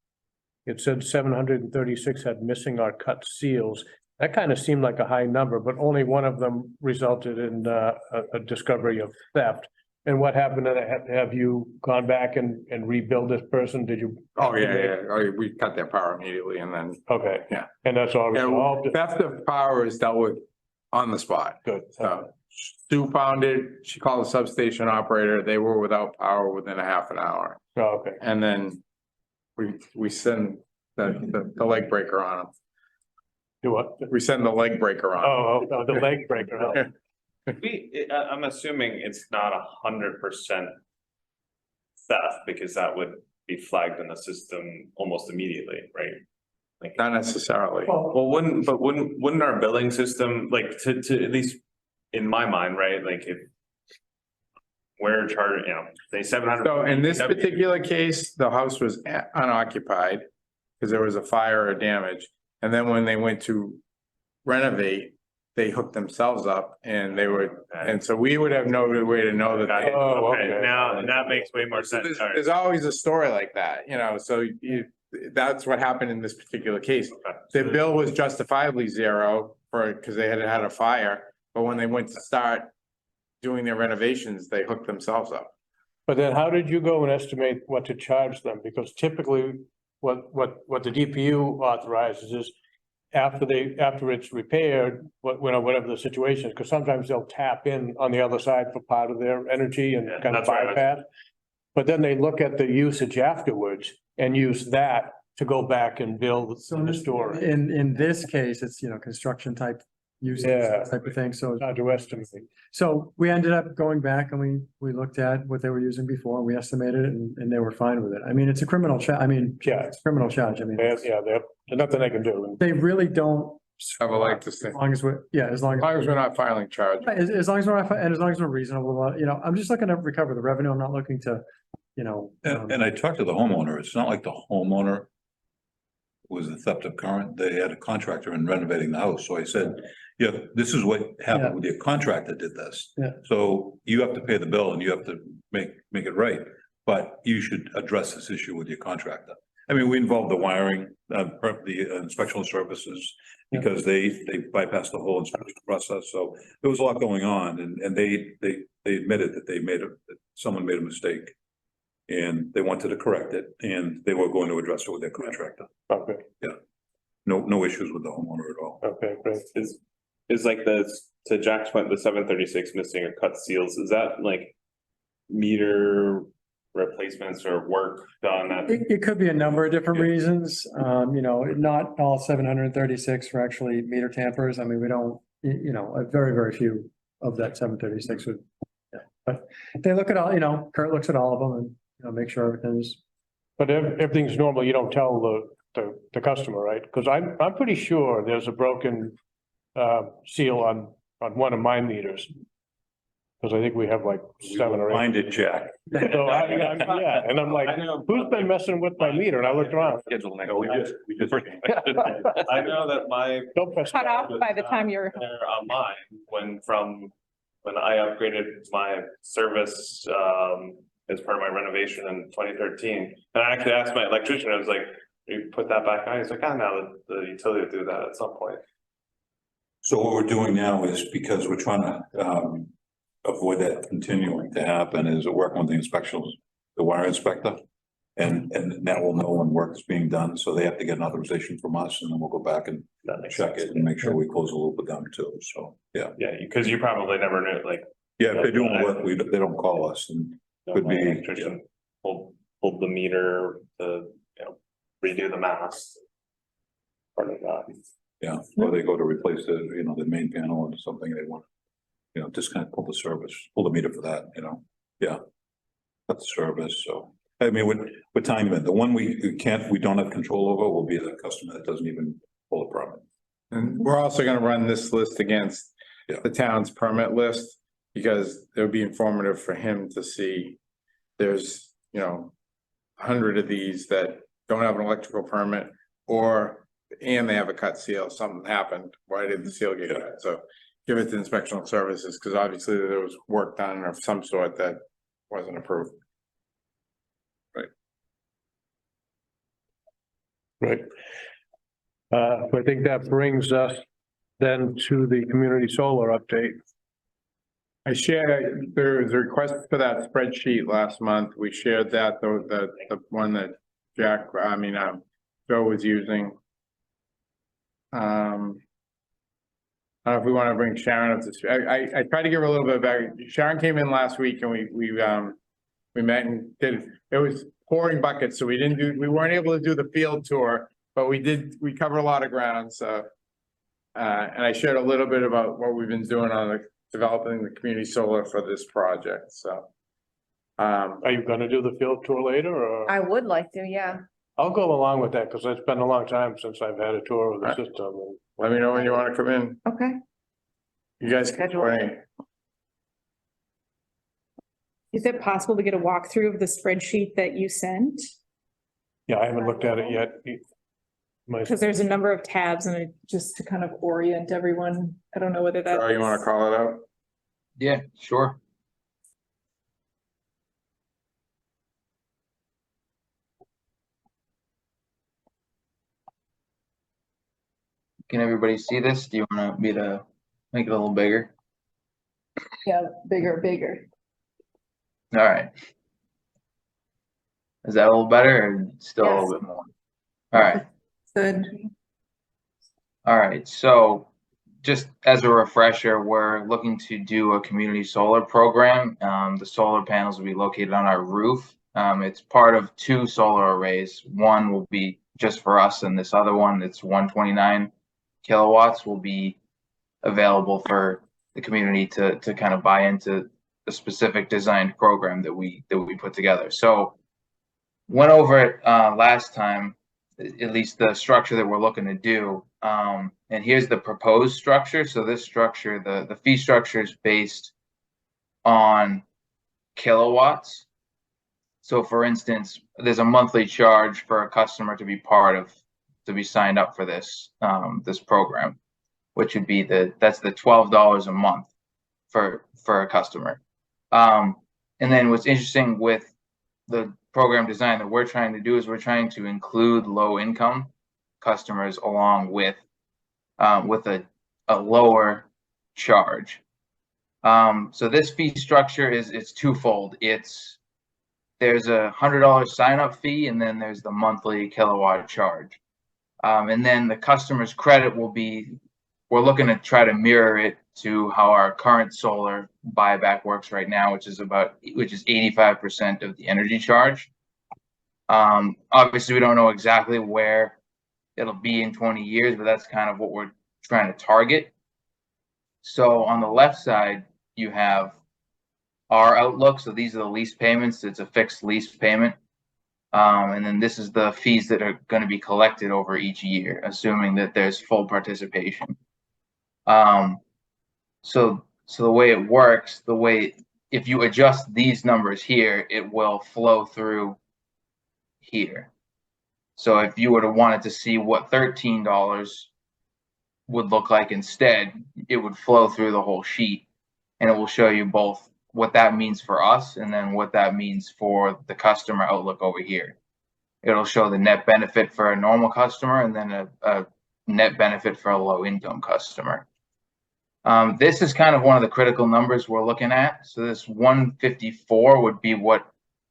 it said 736 had missing or cut seals. That kind of seemed like a high number, but only one of them resulted in a discovery of theft. And what happened to that? Have you gone back and rebuild this person? Did you? Oh, yeah. Oh, we cut their power immediately and then. Okay. Yeah. And that's all resolved? Theft of power is dealt with on the spot. Good. So Stu found it, she called the substation operator, they were without power within a half an hour. Oh, okay. And then we send the leg breaker on them. Do what? We send the leg breaker on. Oh, the leg breaker. Oh. I'm assuming it's not 100% theft because that would be flagged in the system almost immediately, right? Like, Not necessarily. well, wouldn't our billing system, like to at least in my mind, right? Like if we're charging, say 700. So in this particular case, the house was unoccupied because there was a fire or damage. And then when they went to renovate, they hooked themselves up and they would, and so we would have no way to know that. they- Oh, Okay, okay. now that makes way more sense. All right. There's always a story like that, so that's what happened in this particular case. Their bill was justifiably zero because they had had a fire, but when they went to start doing their renovations, they hooked themselves up. But then how did you go and estimate what to charge them? Because typically what the DPU authorizes is after it's repaired, whatever the situation is, because sometimes they'll tap in on the other side for part of their energy and Yeah, kind of that's right. bypass. But then they look at the usage afterwards and use that to go back and build So the store. in this case, it's, construction type uses, Yeah. type of thing. So, Hard to estimate. so we ended up going back and we looked at what they were using before, we estimated it and they were fine with it. I mean, it's a criminal charge. Yeah. It's a criminal charge. I mean, There's nothing they can do. they really don't. Have a leg to say. As long as we're, yeah, as long As long as we're not filing charge. as long as we're, and as long as we're reasonable, I'm just looking to recover the revenue. I'm not looking to, And I talked to the homeowner, it's not like the homeowner was the theft of current, they had a contractor in renovating the house, so I said, yeah, this is what Yeah. happened with your contractor did this. Yeah. So you have to pay the bill and you have to make it right. but you should address this issue with your contractor. I mean, we involved the wiring, the inspectional services, because they bypassed the whole inspection process, so there was a lot going on, and they admitted that that someone made a mistake. And they wanted to correct it, and they were going to address it with their contractor. Okay, No issues with the homeowner at all. okay, great. Is like to Jack's point, the 736 missing or cut seals, is that like meter replacements or work done at? It could be a number of different reasons. You know, not all 736 are actually meter tampers. I mean, we don't, you know, a very, very few of that 736 would. Yeah. But they look at all, you know, Kurt looks at all of them and, you know, make sure everything's. But if everything's normal, you don't tell the customer, right? Because I'm pretty sure there's a broken seal on one of my meters. Because I think we have like 7 or 8. Find it, Jack. So yeah, and I'm like, who's been messing with my meter? And I looked around. No, we just. I know that my Don't press. Cut off by the time you're. there on mine when I upgraded my service as part of my renovation in 2013. And I actually asked my electrician, I was like, you put that back on? He's like, now the utility will do that at some point. So what we're doing now is, because we're trying to avoid that continuing to happen, is working with the inspections, the wire inspector. And that will know when work is being done, so they have to get an authorization from us, and then we'll go back and check it and make sure we close a loop with them too, so, yeah. Yeah, because you probably never knew, like. Yeah, if they're doing work, they don't call us, and could be, Electrician pulled the meter to, redo the mast. Part of that. yeah, or they go to replace the main panel or something, they want, just kind of pull the meter for that, yeah. Cut the service, so, I mean, we're timing it. The one we don't have control over will be the customer that doesn't even pull a permit. And we're also gonna run this list against Yeah. the town's permit list, because it would be informative for him to see there's, 100 of these that don't have an electrical permit, and they have a cut seal, something happened, why did the seal get cut? So give it to inspectional services, because obviously there was work done of some sort that wasn't approved. Right. I think that brings us then to the community solar update. I shared, there was a request for that spreadsheet last month. We shared that, the one that Joe was using. I don't know if we want to bring Sharon up to, I tried to give her a little bit back. Sharon came in last week and we met and it was pouring buckets, so we weren't able to do the field tour, but we covered a lot of ground, so. And I shared a little bit about what we've been doing on developing the community solar for this project, so. Are you gonna do the field tour later, or? I would like to, yeah. I'll go along with that, because it's been a long time since I've had a tour of the system. And Let me know when you want to come in. Okay. You guys can Schedule. join. Is it possible to get a walkthrough of the spreadsheet that you sent? Yeah, I haven't looked at it yet. Because there's a number of tabs and just to kind of orient everyone, I don't know whether that. Oh, you want to call it out? Yeah, sure. Can everybody see this? Do you want me to make it a little bigger? Yeah, bigger. All right. Is that a little better or still a Yes. little bit more? All right. Good. All right, so just as a refresher, we're looking to do a community solar program. The solar panels will be located on our roof. It's part of 2 solar arrays. One will be just for us, and this other one, it's 129 kilowatts, will be available for the community to kind of buy into the specific designed program that we put together. So went over it last time, at least the structure that we're looking to do. And here's the proposed structure. So this structure, the fee structure is based on kilowatts. So for instance, there's a monthly charge for a customer to be signed up for this, this program, which would be that's the $12 a month for a customer. And then what's interesting with the program design that we're trying to do is we're trying to include low income customers along with a lower charge. So this fee structure it's twofold. There's a $100 sign up fee, and then there's the monthly kilowatt charge. And then the customer's credit will be, we're looking to try to mirror it to how our current solar buyback works right now, which is 85% of the energy charge. Obviously we don't know exactly where it'll be in 20 years, but that's kind of what we're trying to target. So on the left side, you have our outlook. So these are the lease payments. It's a fixed lease payment. And then this is the fees that are going to be collected over each year, assuming that there's full participation. So the way it works, if you adjust these numbers here, it will flow through here. So if you were to wanted to see what $13 would look like instead, it would flow through the whole sheet, and it will show you both what that means for us and then what that means for the customer outlook over here. It'll show the net benefit for a normal customer and then a net benefit for a low income customer. This is kind of one of the critical numbers we're looking at. So this 154 would be what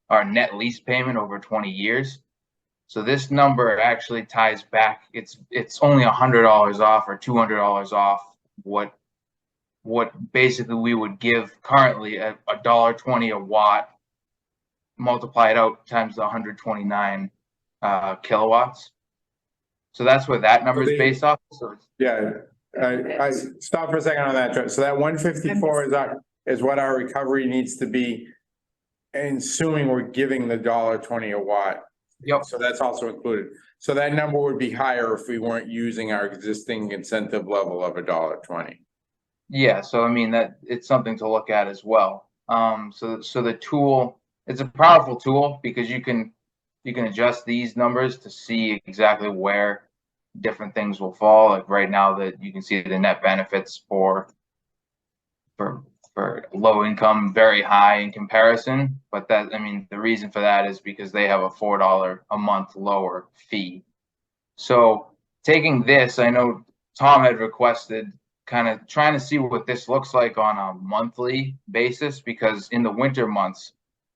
our net lease payment over 20 years. So this number actually ties back. It's only $100 off or $200 off what basically we would give currently at $1.20 a watt, multiply it out times the 129 kilowatts. So that's what that number is based off. So Yeah, I stop for a second on that. So that 154 is what our recovery needs to be, assuming we're giving the $1.20 a watt. Yep. So that's also included. So that number would be higher if we weren't using our existing incentive level of $1.20. Yeah, so I mean that it's something to look at as well. So the tool, it's a powerful tool because you can adjust these numbers to see exactly where different things will fall. Like right now that you can see the net benefits for low income very high in comparison, but that, I mean, the reason for that is because they have a $4 a month lower fee. So taking this, I know Tom had requested kind of trying to see what this looks like on a monthly basis, because in the winter months,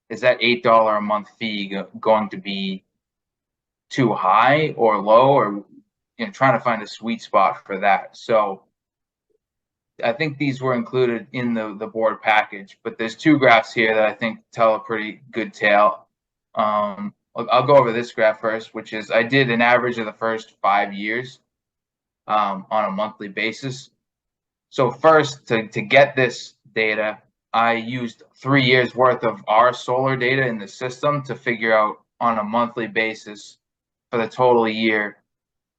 is that $8 a month fee going to be too high or low, or trying to find a sweet spot for that. So I think these were included in the board package, but there's two graphs here that I think tell a pretty good tale. I'll go over this graph first, which is I did an average of the first 5 years on a monthly basis. So first, to get this data, I used 3 years worth of our solar data in the system to figure out on a monthly basis for the total year,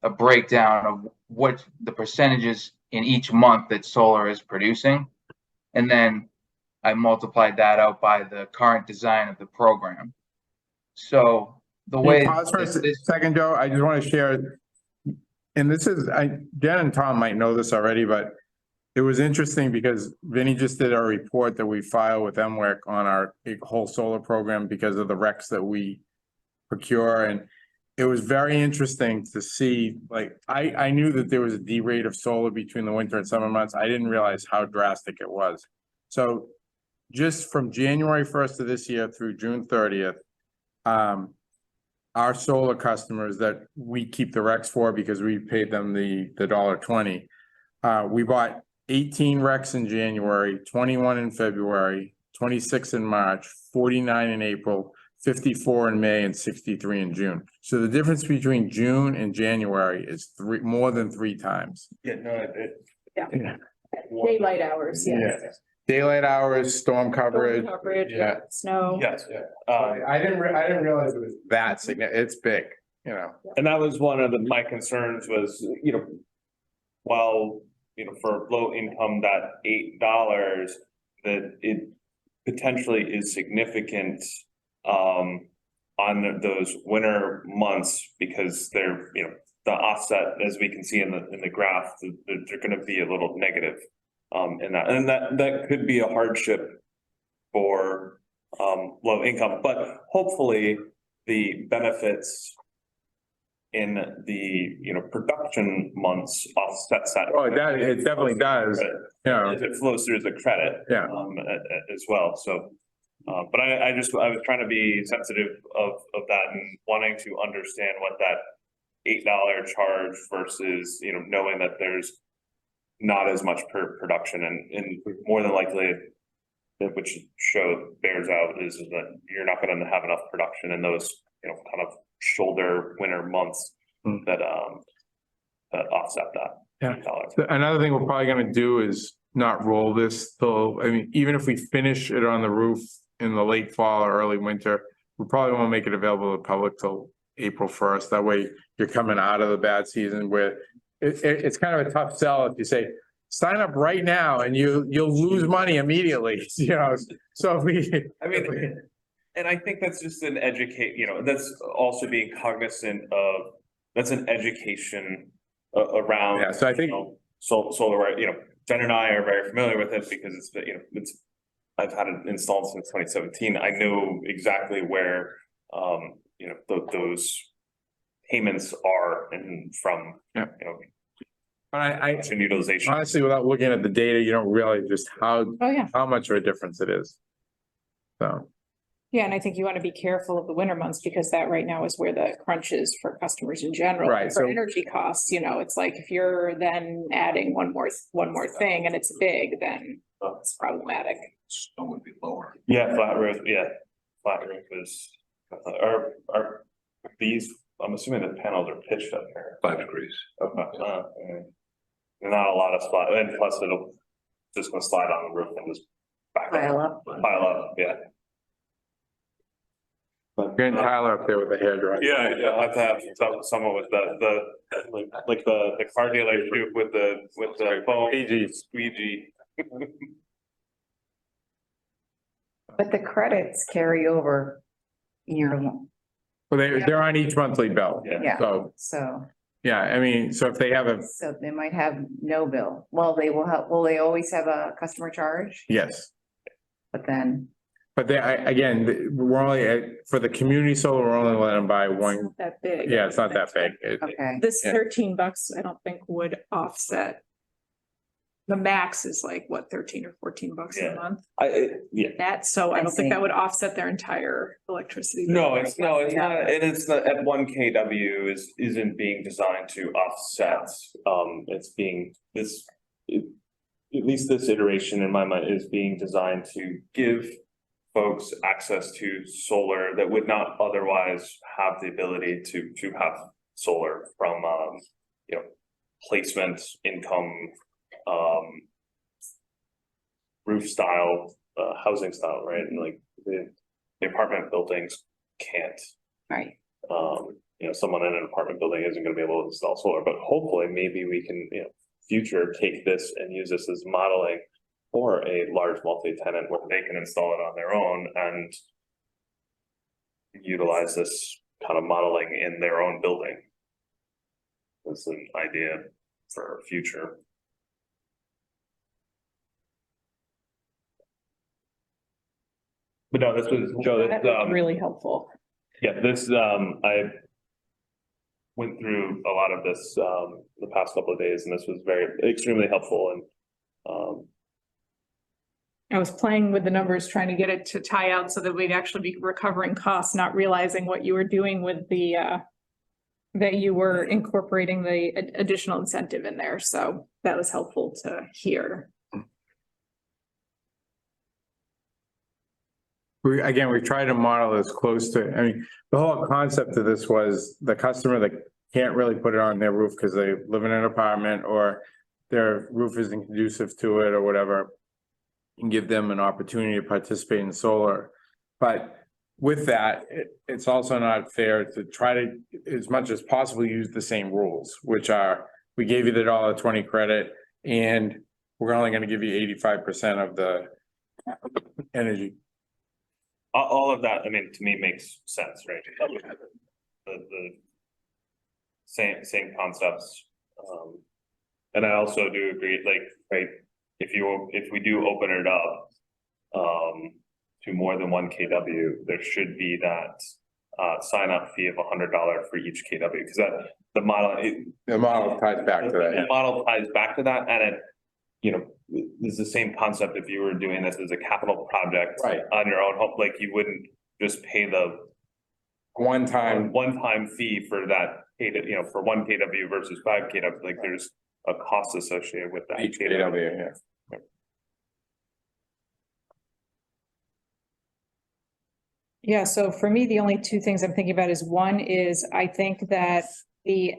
a breakdown of what the percentages in each month that solar is producing. And then I multiplied that out by the current design of the program. So the way— Pause for a second, Joe. I just want to share, and this is, Jen and Tom might know this already, but it was interesting because Vinny just did a report that we filed with MWEC on our whole solar program because of the RECs that we procure. And it was very interesting to see, like, I knew that there was a derate of solar between the winter and summer months. I didn't realize how drastic it was. So just from January 1st of this year through June 30th, our solar customers that we keep the RECs for because we paid them the $1.20, we bought 18 RECs in January, 21 in February, 26 in March, 49 in April, 54 in May, and 63 in June. So the difference between June and January is more than 3 times. Yeah, no, Yeah. Daylight hours, yes. Daylight hours, storm coverage. Yeah. Snow. yes, yeah. I didn't realize it was that significant. It's big, And that was one of my concerns was, while, for low income, that $8, that it potentially is significant on those winter months because they're, the offset, as we can see in the graph, they're going to be a little negative in that, and that could be a hardship for low income, but hopefully the benefits in the, production months offsets that. Oh, it definitely does, you know, It flows through as a credit. Yeah. As well, so. But I was trying to be sensitive of that and wanting to understand what that $8 charge versus, knowing that there's not as much per production and more than likely which bears out is that you're not gonna have enough production in those, kind of shoulder winter months that offset that. Yeah. $8. Another thing we're probably gonna do is not roll this till, I mean, even if we finish it on the roof in the late fall or early winter, we probably won't make it available to the public till April 1st. That way you're coming out of the bad season where it's kind of a tough sell if you say, sign up right now and you'll lose money immediately, so if we. I mean, and I think that's just an that's also being cognizant of, that's an education around. Yeah, so I think. Solar, right, Jen and I are very familiar with it because it's, I've had it installed since 2017. I know exactly where, those payments are and from, But I utilization. honestly, without looking at the data, you don't realize just Oh, yeah. how much of a difference it is. So, Yeah, and I think you want to be careful of the winter months because that right now is where the crunch is for customers in general. Right, For so- energy costs, it's like if you're then adding one more thing and it's big, then it's problematic. Snow would be lower. Yeah, flat roof is, are these, I'm assuming the panels are pitched up here. 5 degrees. Okay. Not a lot of spot, and plus it'll just gonna slide on the roof and just back up. Pile up, yeah. getting Tyler up there with the hairdryer. Yeah, I have to have someone with the car dealership with the phone. Squeegee. But the credits carry over year long, Well, they're on each monthly bill. yeah, So, yeah, I mean, so if they have so they might have no bill. Well, will they always have a customer charge? yes. But then, But we're only, for the community solar, we're only letting them buy It's one. not that big. Yeah, it's not that big. okay, This Yeah. $13, I don't think would offset. The max is like, what, 13 or 14 bucks a Yeah. month? Yeah. So I I don't think that see. would offset their entire electricity. bill. No, it's not, and it's not, at 1 kW isn't being designed to offset, it's being, at least this iteration in my mind is being designed to give folks access to solar that would not otherwise have the ability to have solar from, placement, income, roof style, housing style, right? And like the apartment buildings can't. right, Someone in an apartment building isn't gonna be able to install solar, but hopefully maybe we can, future take this and use this as modeling for a large multi-tenant where they can install it on their own and utilize this kind of modeling in their own building. That's an idea for future. But no, this was, Joe, That this, was really helpful. yeah, this, I went through a lot of this, the past couple of days, and this was extremely helpful and, I was playing with the numbers, trying to get it to tie out so that we'd actually be recovering costs, not realizing what you were doing with the, that you were incorporating the additional incentive in there. So that was helpful to hear. We try to model as close to, I mean, the whole concept of this was the customer that can't really put it on their roof because they live in an apartment or their roof isn't conducive to it or whatever. And give them an opportunity to participate in solar. But with that, it's also not fair to try to, as much as possible, use the same rules, which are, we gave you the $1.20 credit and we're only gonna give you 85% of the energy. all of that, I mean, to me makes sense, right? The same concepts. And I also do agree, like, right, if we do open it up, to more than 1 kW, there should be that sign up fee of $100 for each kW, because that the model The model ties back to that, yeah. the model ties back to that, and it, you know, this is the same concept if you were doing this as a capital project Right. on your own home, like you wouldn't just pay the One-time, one-time fee for that, you know, for 1 kW versus 5 kW, like there's a cost associated with that. each KW, yeah. Yeah, so for me, the only two things I'm thinking about is one is I think that the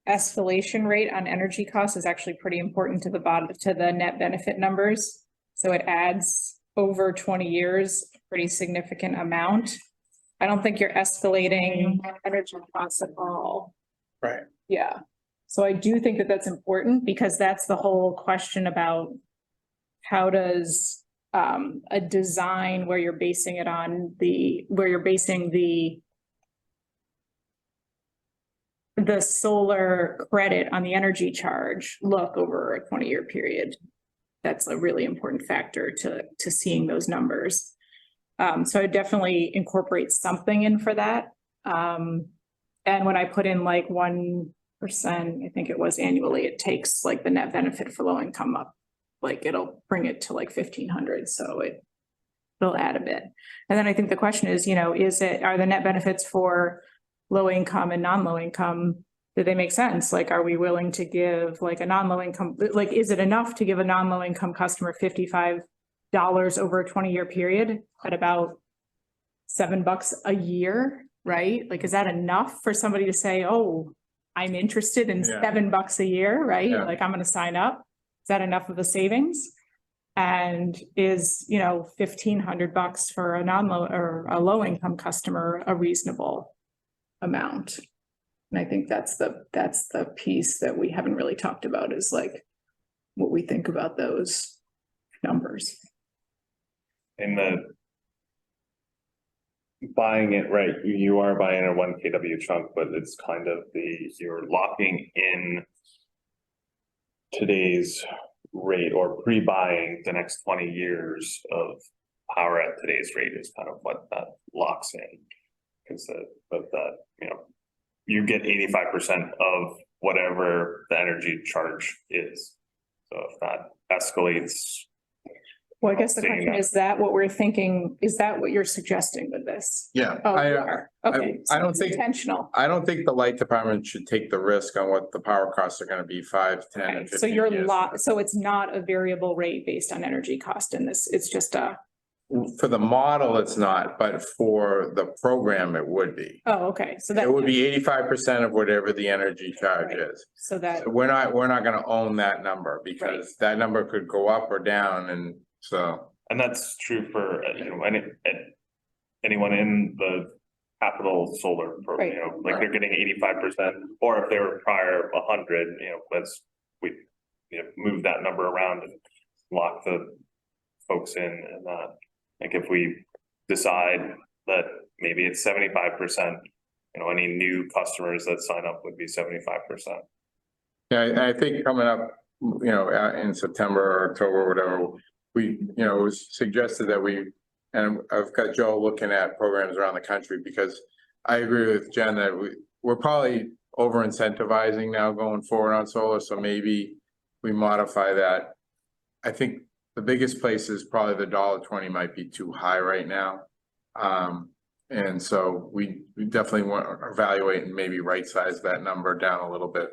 escalation rate on energy costs is actually pretty important to the bottom, to the net benefit numbers. So it adds over 20 years, a pretty significant amount. I don't think you're escalating energy costs at all. Right. Yeah, so I do think that that's important because that's the whole question about how does a design where you're basing it on where you're basing the solar credit on the energy charge look over a 20-year period. That's a really important factor to seeing those numbers. So I definitely incorporate something in for that. And when I put in like 1%, I think it was annually, it takes like the net benefit for low income up. Like it'll bring it to like 1,500, so it'll add a bit. And then I think the question is, you know, are the net benefits for low income and non-low income, do they make sense? Like, are we willing to give like a non-low income, like, is it enough to give a non-low income customer $55 over a 20-year period at about $7 a year, right? Like, is that enough for somebody to say, oh, I'm interested in Yeah. $7 a year, right? Yeah. Like, I'm going to sign up. Is that enough of a savings? And is, you know, $1,500 for a non-low or a low income customer a reasonable amount? And I think that's the piece that we haven't really talked about, is like what we think about those numbers. In the buying it, right, you are buying a 1 kW chunk, but it's kind of you're locking in today's rate or pre-buying the next 20 years of power at today's rate is kind of what that locks in. Because of that, you know, you get 85% of whatever the energy charge is. So if that escalates. Well, I guess the Saying question that. is that what we're thinking, is that what you're suggesting with this? Yeah, Oh, you are. Okay. I so don't it's think- intentional. I don't think the light department should take the risk on what the power costs are gonna be 5, 10, Okay, and so 15 you're years. so it's not a variable rate based on energy cost in this, it's just For the model, it's not, but for the program, it would be. oh, okay, so that. It would be 85% of whatever the energy charge is. So that, So we're not gonna own that number because that number could go up or down, and so. And that's true for, you know, anyone in the capital solar program, you know, like they're getting 85%, or if they were prior 100, you know, move that number around and lock the folks in, and like if we decide that maybe it's 75%, you know, any new customers that sign up would be 75%. Yeah, and I think coming up, you know, in September or October, whatever, we, you know, it was suggested that and I've got Joe looking at programs around the country, because I agree with Jen that we're probably over incentivizing now going forward on solar, so maybe we modify that. I think the biggest place is probably the $1.20 might be too high right now. And so we definitely want to evaluate and maybe right size that number down a little bit.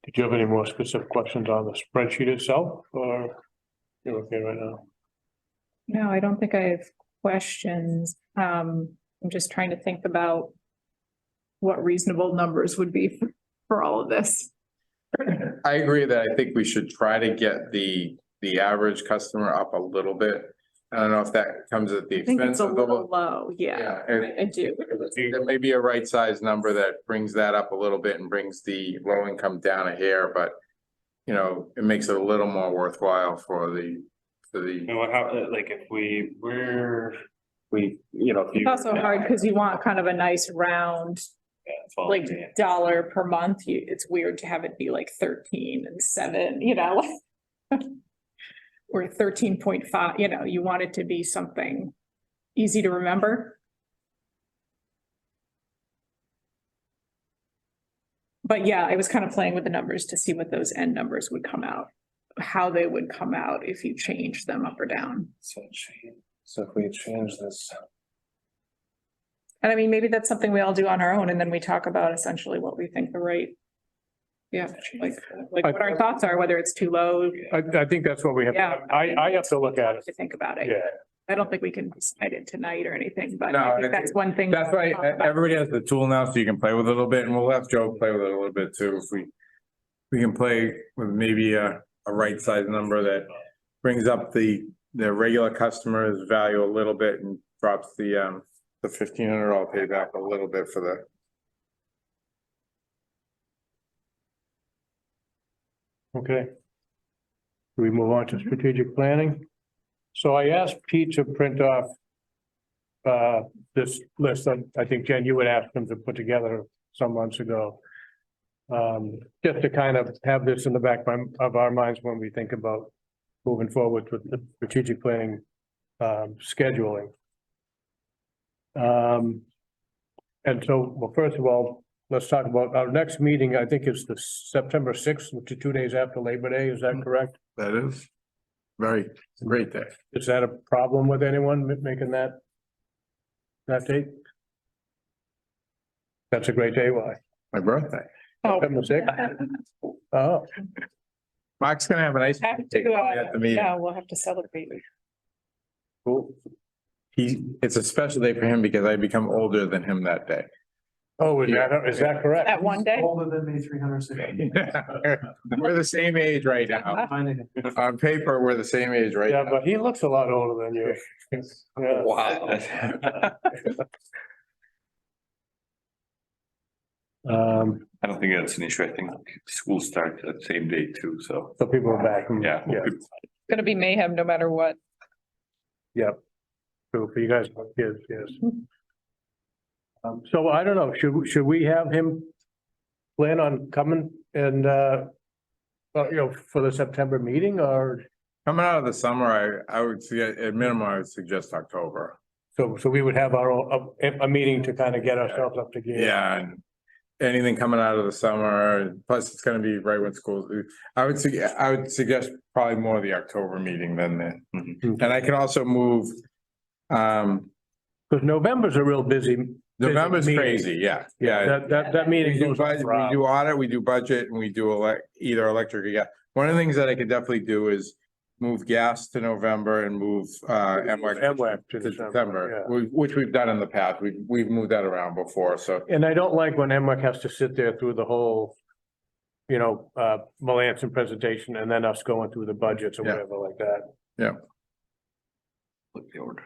Did you have any more specific questions on the spreadsheet itself, or you're okay right now? no, I don't think I have questions. I'm just trying to think about what reasonable numbers would be for all of this. I agree that I think we should try to get the average customer up a little bit. I don't know if that comes at the I think expense it's a of the. little low, yeah, I do. There may be a right size number that brings that up a little bit and brings the low income down a hair, but you know, it makes it a little more worthwhile for the. You know, like if you know, if It's also hard because you want kind of a nice round like dollar per month, it's weird to have it be like 13 and 7, you know? Or 13.5, you know, you want it to be something easy to remember. But yeah, I was kind of playing with the numbers to see what those end numbers would come out, how they would come out if you change them up or down. So if we change this. And I mean, maybe that's something we all do on our own, and then we talk about essentially what we think the right. Yeah, like what our thoughts are, whether it's too low. I think that's what we have. Yeah. I have to look at it. To think about it. Yeah. I don't think we can decide it tonight or anything, but No, I think that's one thing. That's why everybody has the tool now, so you can play with it a little bit, and we'll have Joe play with it a little bit too, if we can play with maybe a right size number that brings up the regular customer's value a little bit and drops the $1,500 payback a little bit for the. Okay. Do we move on to strategic planning? So I asked Pete to print off this list. I think Jen, you had asked him to put together some months ago. Just to kind of have this in the back of our minds when we think about moving forward with the strategic planning scheduling. And so, well, first of all, let's talk about our next meeting. I think it's the September 6th, which is 2 days after Labor Day. Is that correct? That is very great day. Is that a problem with anyone making that date? That's a great day. Why? My birthday. September 6th? Oh, Mark's gonna have a nice. Have birthday to, at the meeting. yeah, we'll have to celebrate. cool. It's a special day for him because I become older than him that day. Oh, is that correct? That one day. Older than me, 360. We're the same age right now. On paper, we're the same age right Yeah, now. but he looks a lot older than you. Yeah. Wow. I don't think that's an issue. I think school starts at the same day too, so. So people are back. Yeah. Yeah, Gonna be mayhem no matter what. yep. So for you guys, yes, yes. So I don't know, should we have him plan on coming and, for the September meeting or? Coming out of the summer, I would suggest, at minimum, I would suggest October. So we would have our own, a meeting to kind of get ourselves up to gear. Yeah, and anything coming out of the summer, plus it's gonna be right when schools. I would suggest probably more the October meeting than the, and I can also move. Because November's a real busy. November's meeting. crazy, yeah, yeah. That meeting We do goes on budget, for we hours. do audit, we do budget, and we do either electric or gas. One of the things that I could definitely do is move gas to November and move MWAC to to December, December, yeah. which we've done in the past. We've moved that around before, so. And I don't like when MWAC has to sit there through the whole, Melanson presentation and then us going through the budgets or Yeah. whatever like that. Look the order.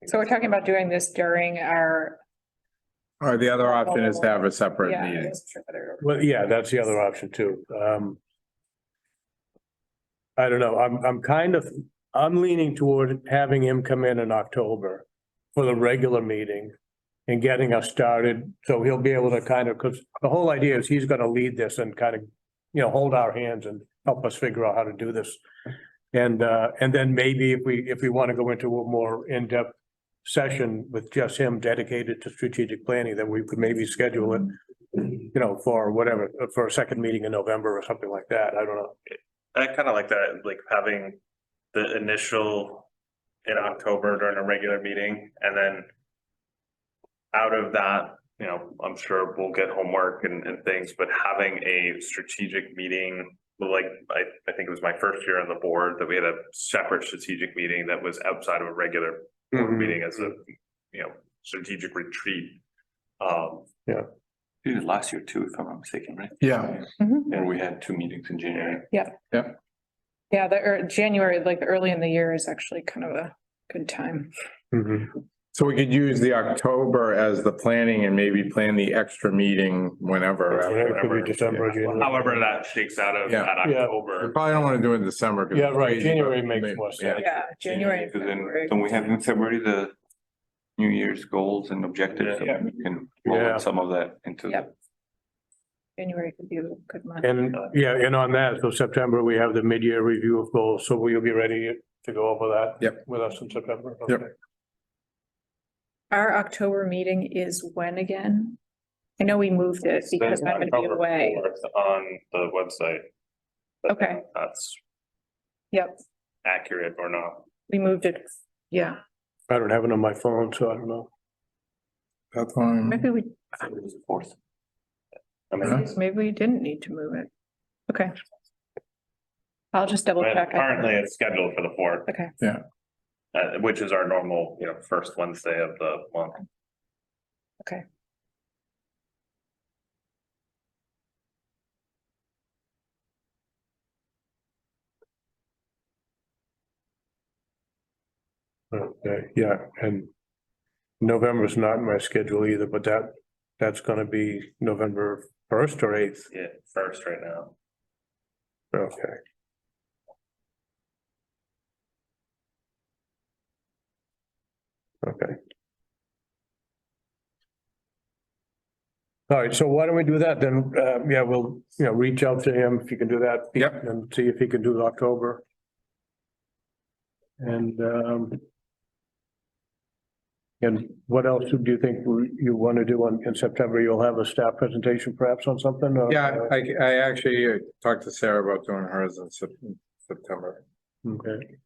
So we're talking about doing this during our. Or the other option is to have a separate Yeah. meeting. Well, yeah, that's the other option too. I don't know, I'm leaning toward having him come in October for the regular meeting and getting us started, so he'll be able to because the whole idea is he's gonna lead this and kind of, hold our hands and help us figure out how to do this. And then maybe if we want to go into a more in-depth session with just him dedicated to strategic planning, then we could maybe schedule it, for whatever, for a second meeting in November or something like that. I don't know. I kind of like that, like having the initial in October during a regular meeting, and then out of that, I'm sure we'll get homework and things, but having a strategic meeting, like I think it was my first year on the board that we had a separate strategic meeting that was outside of a regular board meeting as a, strategic retreat. We did it last year too, if I'm not mistaken, right? Yeah. And we had 2 meetings in January. Yeah, January, like early in the year is actually kind of a good time. So we could use the October as the planning and maybe plan the extra meeting whenever. It could be December, January. However that shakes out of Yeah. that Yeah. We October. probably don't want to do it in December. 'cause Yeah, it's right, crazy, January but makes more sense. Yeah, January. and Because then, February. don't we have in February the New Year's goals and objectives, Yeah. we can roll Yeah. in some of that into the. Yep. January could be a good month. And yeah, and on that, so September, we have the mid-year review of goals, so will you be ready to go over that? Yep. With us in September? Yep. Okay. Our October meeting is when again? I know we moved it because Says I'm gonna be October away. 4th on the website. but Okay. That's Yep, accurate or not. we moved it. Yeah, I don't have it on my phone, so I don't know. That's fine. maybe we, I think it was the 4th. maybe we didn't need to move it. Okay. I'll just double check. Currently, it's scheduled for the 4th. Okay. Yeah. Which is our normal, first Wednesday of the month. Okay. Okay, yeah, and November's not in my schedule either, but that's gonna be November 1st or 8th. Yeah, first right now. Okay. Okay. All right, so why don't we do that then? Yeah, we'll, reach out to him if you can do that. Yep. And see if he can do October. And what else do you think you want to do in September? You'll have a staff presentation perhaps on something? Or- Yeah, I actually talked to Sarah about doing hers in September. Okay.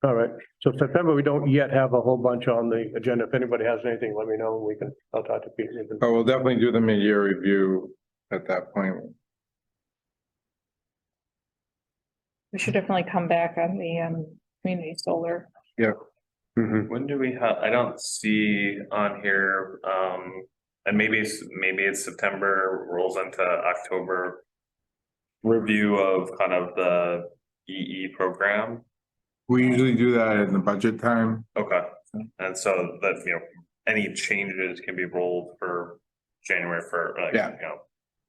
All right, so September, we don't yet have a whole bunch on the agenda. If anybody has anything, let me know. I'll talk to Pete. But we'll definitely do the mid-year review at that point. We should definitely come back on the community solar. Mhm. When do we have, I don't see on here, and maybe it's September rolls into October. Review of kind of the EE program. We usually do that in the budget time. Okay, and so that, any changes can be rolled for January for like, Yeah.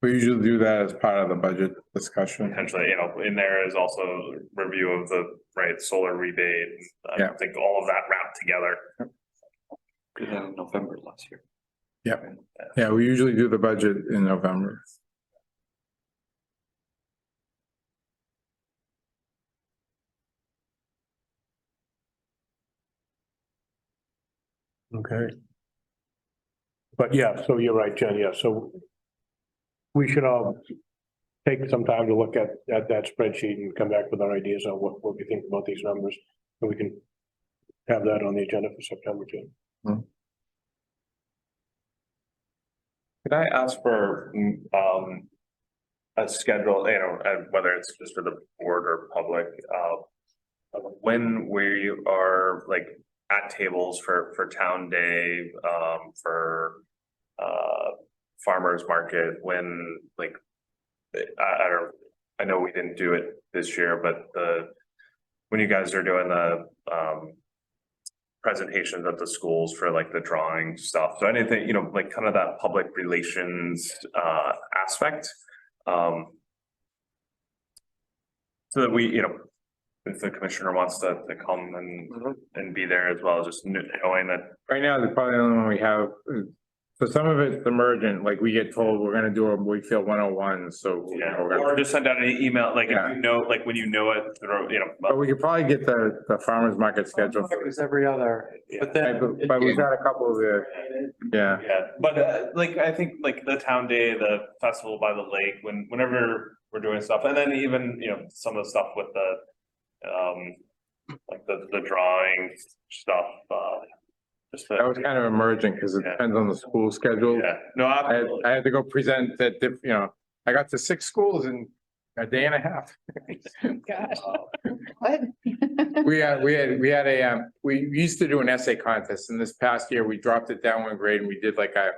We usually do that as part of the budget discussion. potentially, in there is also review of the, solar rebate. I Yeah. think all of that wrapped together. Did that in November last year. Yeah, we usually do the budget in November. Okay. But yeah, so you're right, Jen, yeah, so we should all take some time to look at that spreadsheet and come back with our ideas on what we think about these numbers. And we can have that on the agenda for September too. Could I ask for, a schedule, whether it's just for the board or public, when we are like at tables for town day, for, farmer's market, when like, I know we didn't do it this year, but when you guys are doing the, presentations at the schools for like the drawing stuff, so anything, like kind of that public relations, aspect. So that we, if the commissioner wants to come and be there as well, just knowing that. Right now, the probably the only one we have, so some of it's emergent, like we get told we're gonna do a Wakefield 101, so. Yeah, we're gonna- or just send out an email, like, Yeah. if you know, like, when you know it, But we could probably get the farmer's market schedule. It was every other, but Right, then. but we've got a couple of the, yeah. Yeah, but like, I think like the town day, the festival by the lake, whenever we're doing stuff, and then even, some of the stuff with the. Like the drawing stuff, just. That was kind of emergent because it Yeah. depends on the school schedule. Yeah, no, absolutely. I had to go present at, I got to 6 schools in a day and a half. God. What? We used to do an essay contest, and this past year we dropped it down one grade and we did like a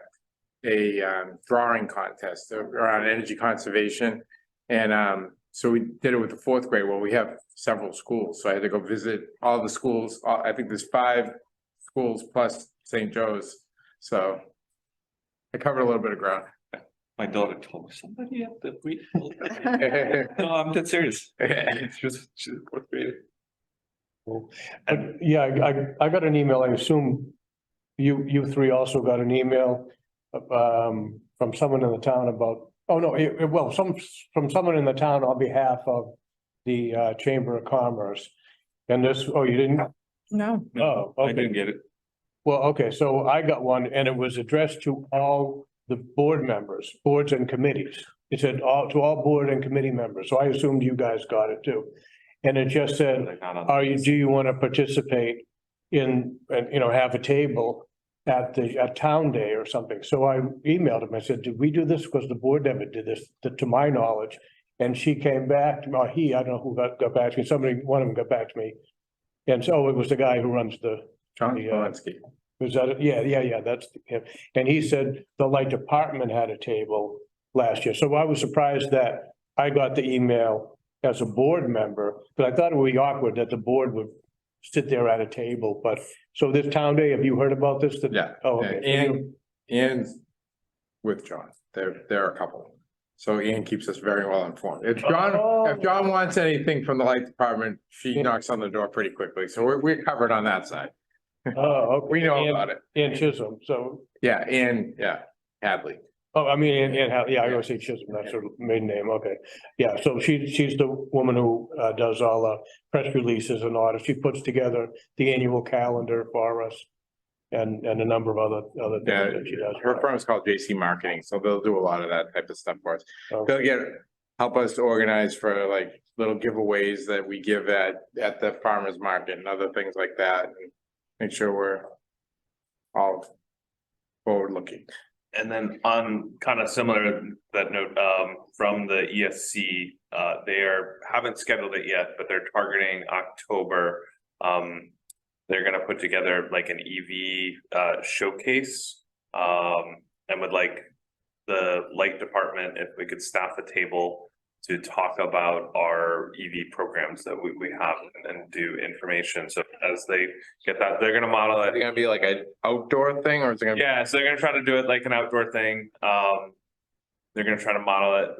drawing contest around energy conservation. And so we did it with the 4th grade. Well, we have several schools, so I had to go visit all the schools. I think there's 5 schools plus St. Joe's, so I covered a little bit of ground. My daughter told me somebody at the read. No, I'm dead serious. She's 4th grade. But yeah, I got an email, I assume you three also got an email from someone in the town about, oh, no, well, from someone in the town on behalf of the Chamber of Commerce. And this, oh, you didn't? No. Oh, I okay. didn't get it. Well, okay, so I got one and it was addressed to all the board members, boards and committees. It said to all board and committee members, so I assumed you guys got it too. And it just said, Like, not on- do you want to participate in, and, have a table at Town Day or something? So I emailed him, I said, did we do this? Because the board never did this, to my knowledge. And she came back, or he, I don't know who got back to me, one of them got back to me. And so it was the guy who runs John Yeah. Polanski. was that, yeah, that's him. And he said the light department had a table last year. So I was surprised that I got the email as a board member, but I thought it would be awkward that the board would sit there at a table, but, so this Town Day, have you heard about this? Yeah, Oh, okay. and with John, there are a couple. So Ian keeps us very well informed. If John wants anything from the light department, she knocks on the door pretty quickly. So we're covered on that side. Oh, okay. We know about it. And Chisholm, so, Yeah, Hadley. oh, I mean, yeah, I always say Chisholm, that's her maiden name, okay. Yeah, so she's the woman who does all the press releases and all that. She puts together the annual calendar for us and a number of other Yeah, things that she does. her firm is called JC Marketing, so they'll do a lot of that type of stuff for us. Okay. They'll help us to organize for like little giveaways that we give at the farmer's market and other things like that. And make sure we're all forward looking. And then on kind of similar that note, from the ESC, haven't scheduled it yet, but they're targeting October. They're gonna put together like an EV showcase. And would like the light department, if we could staff a table to talk about our EV programs that we have and do information. So as they get that, they're gonna model Is it it. gonna be like an outdoor thing or is it gonna? Yeah, so they're gonna try to do it like an outdoor thing. They're gonna try to model it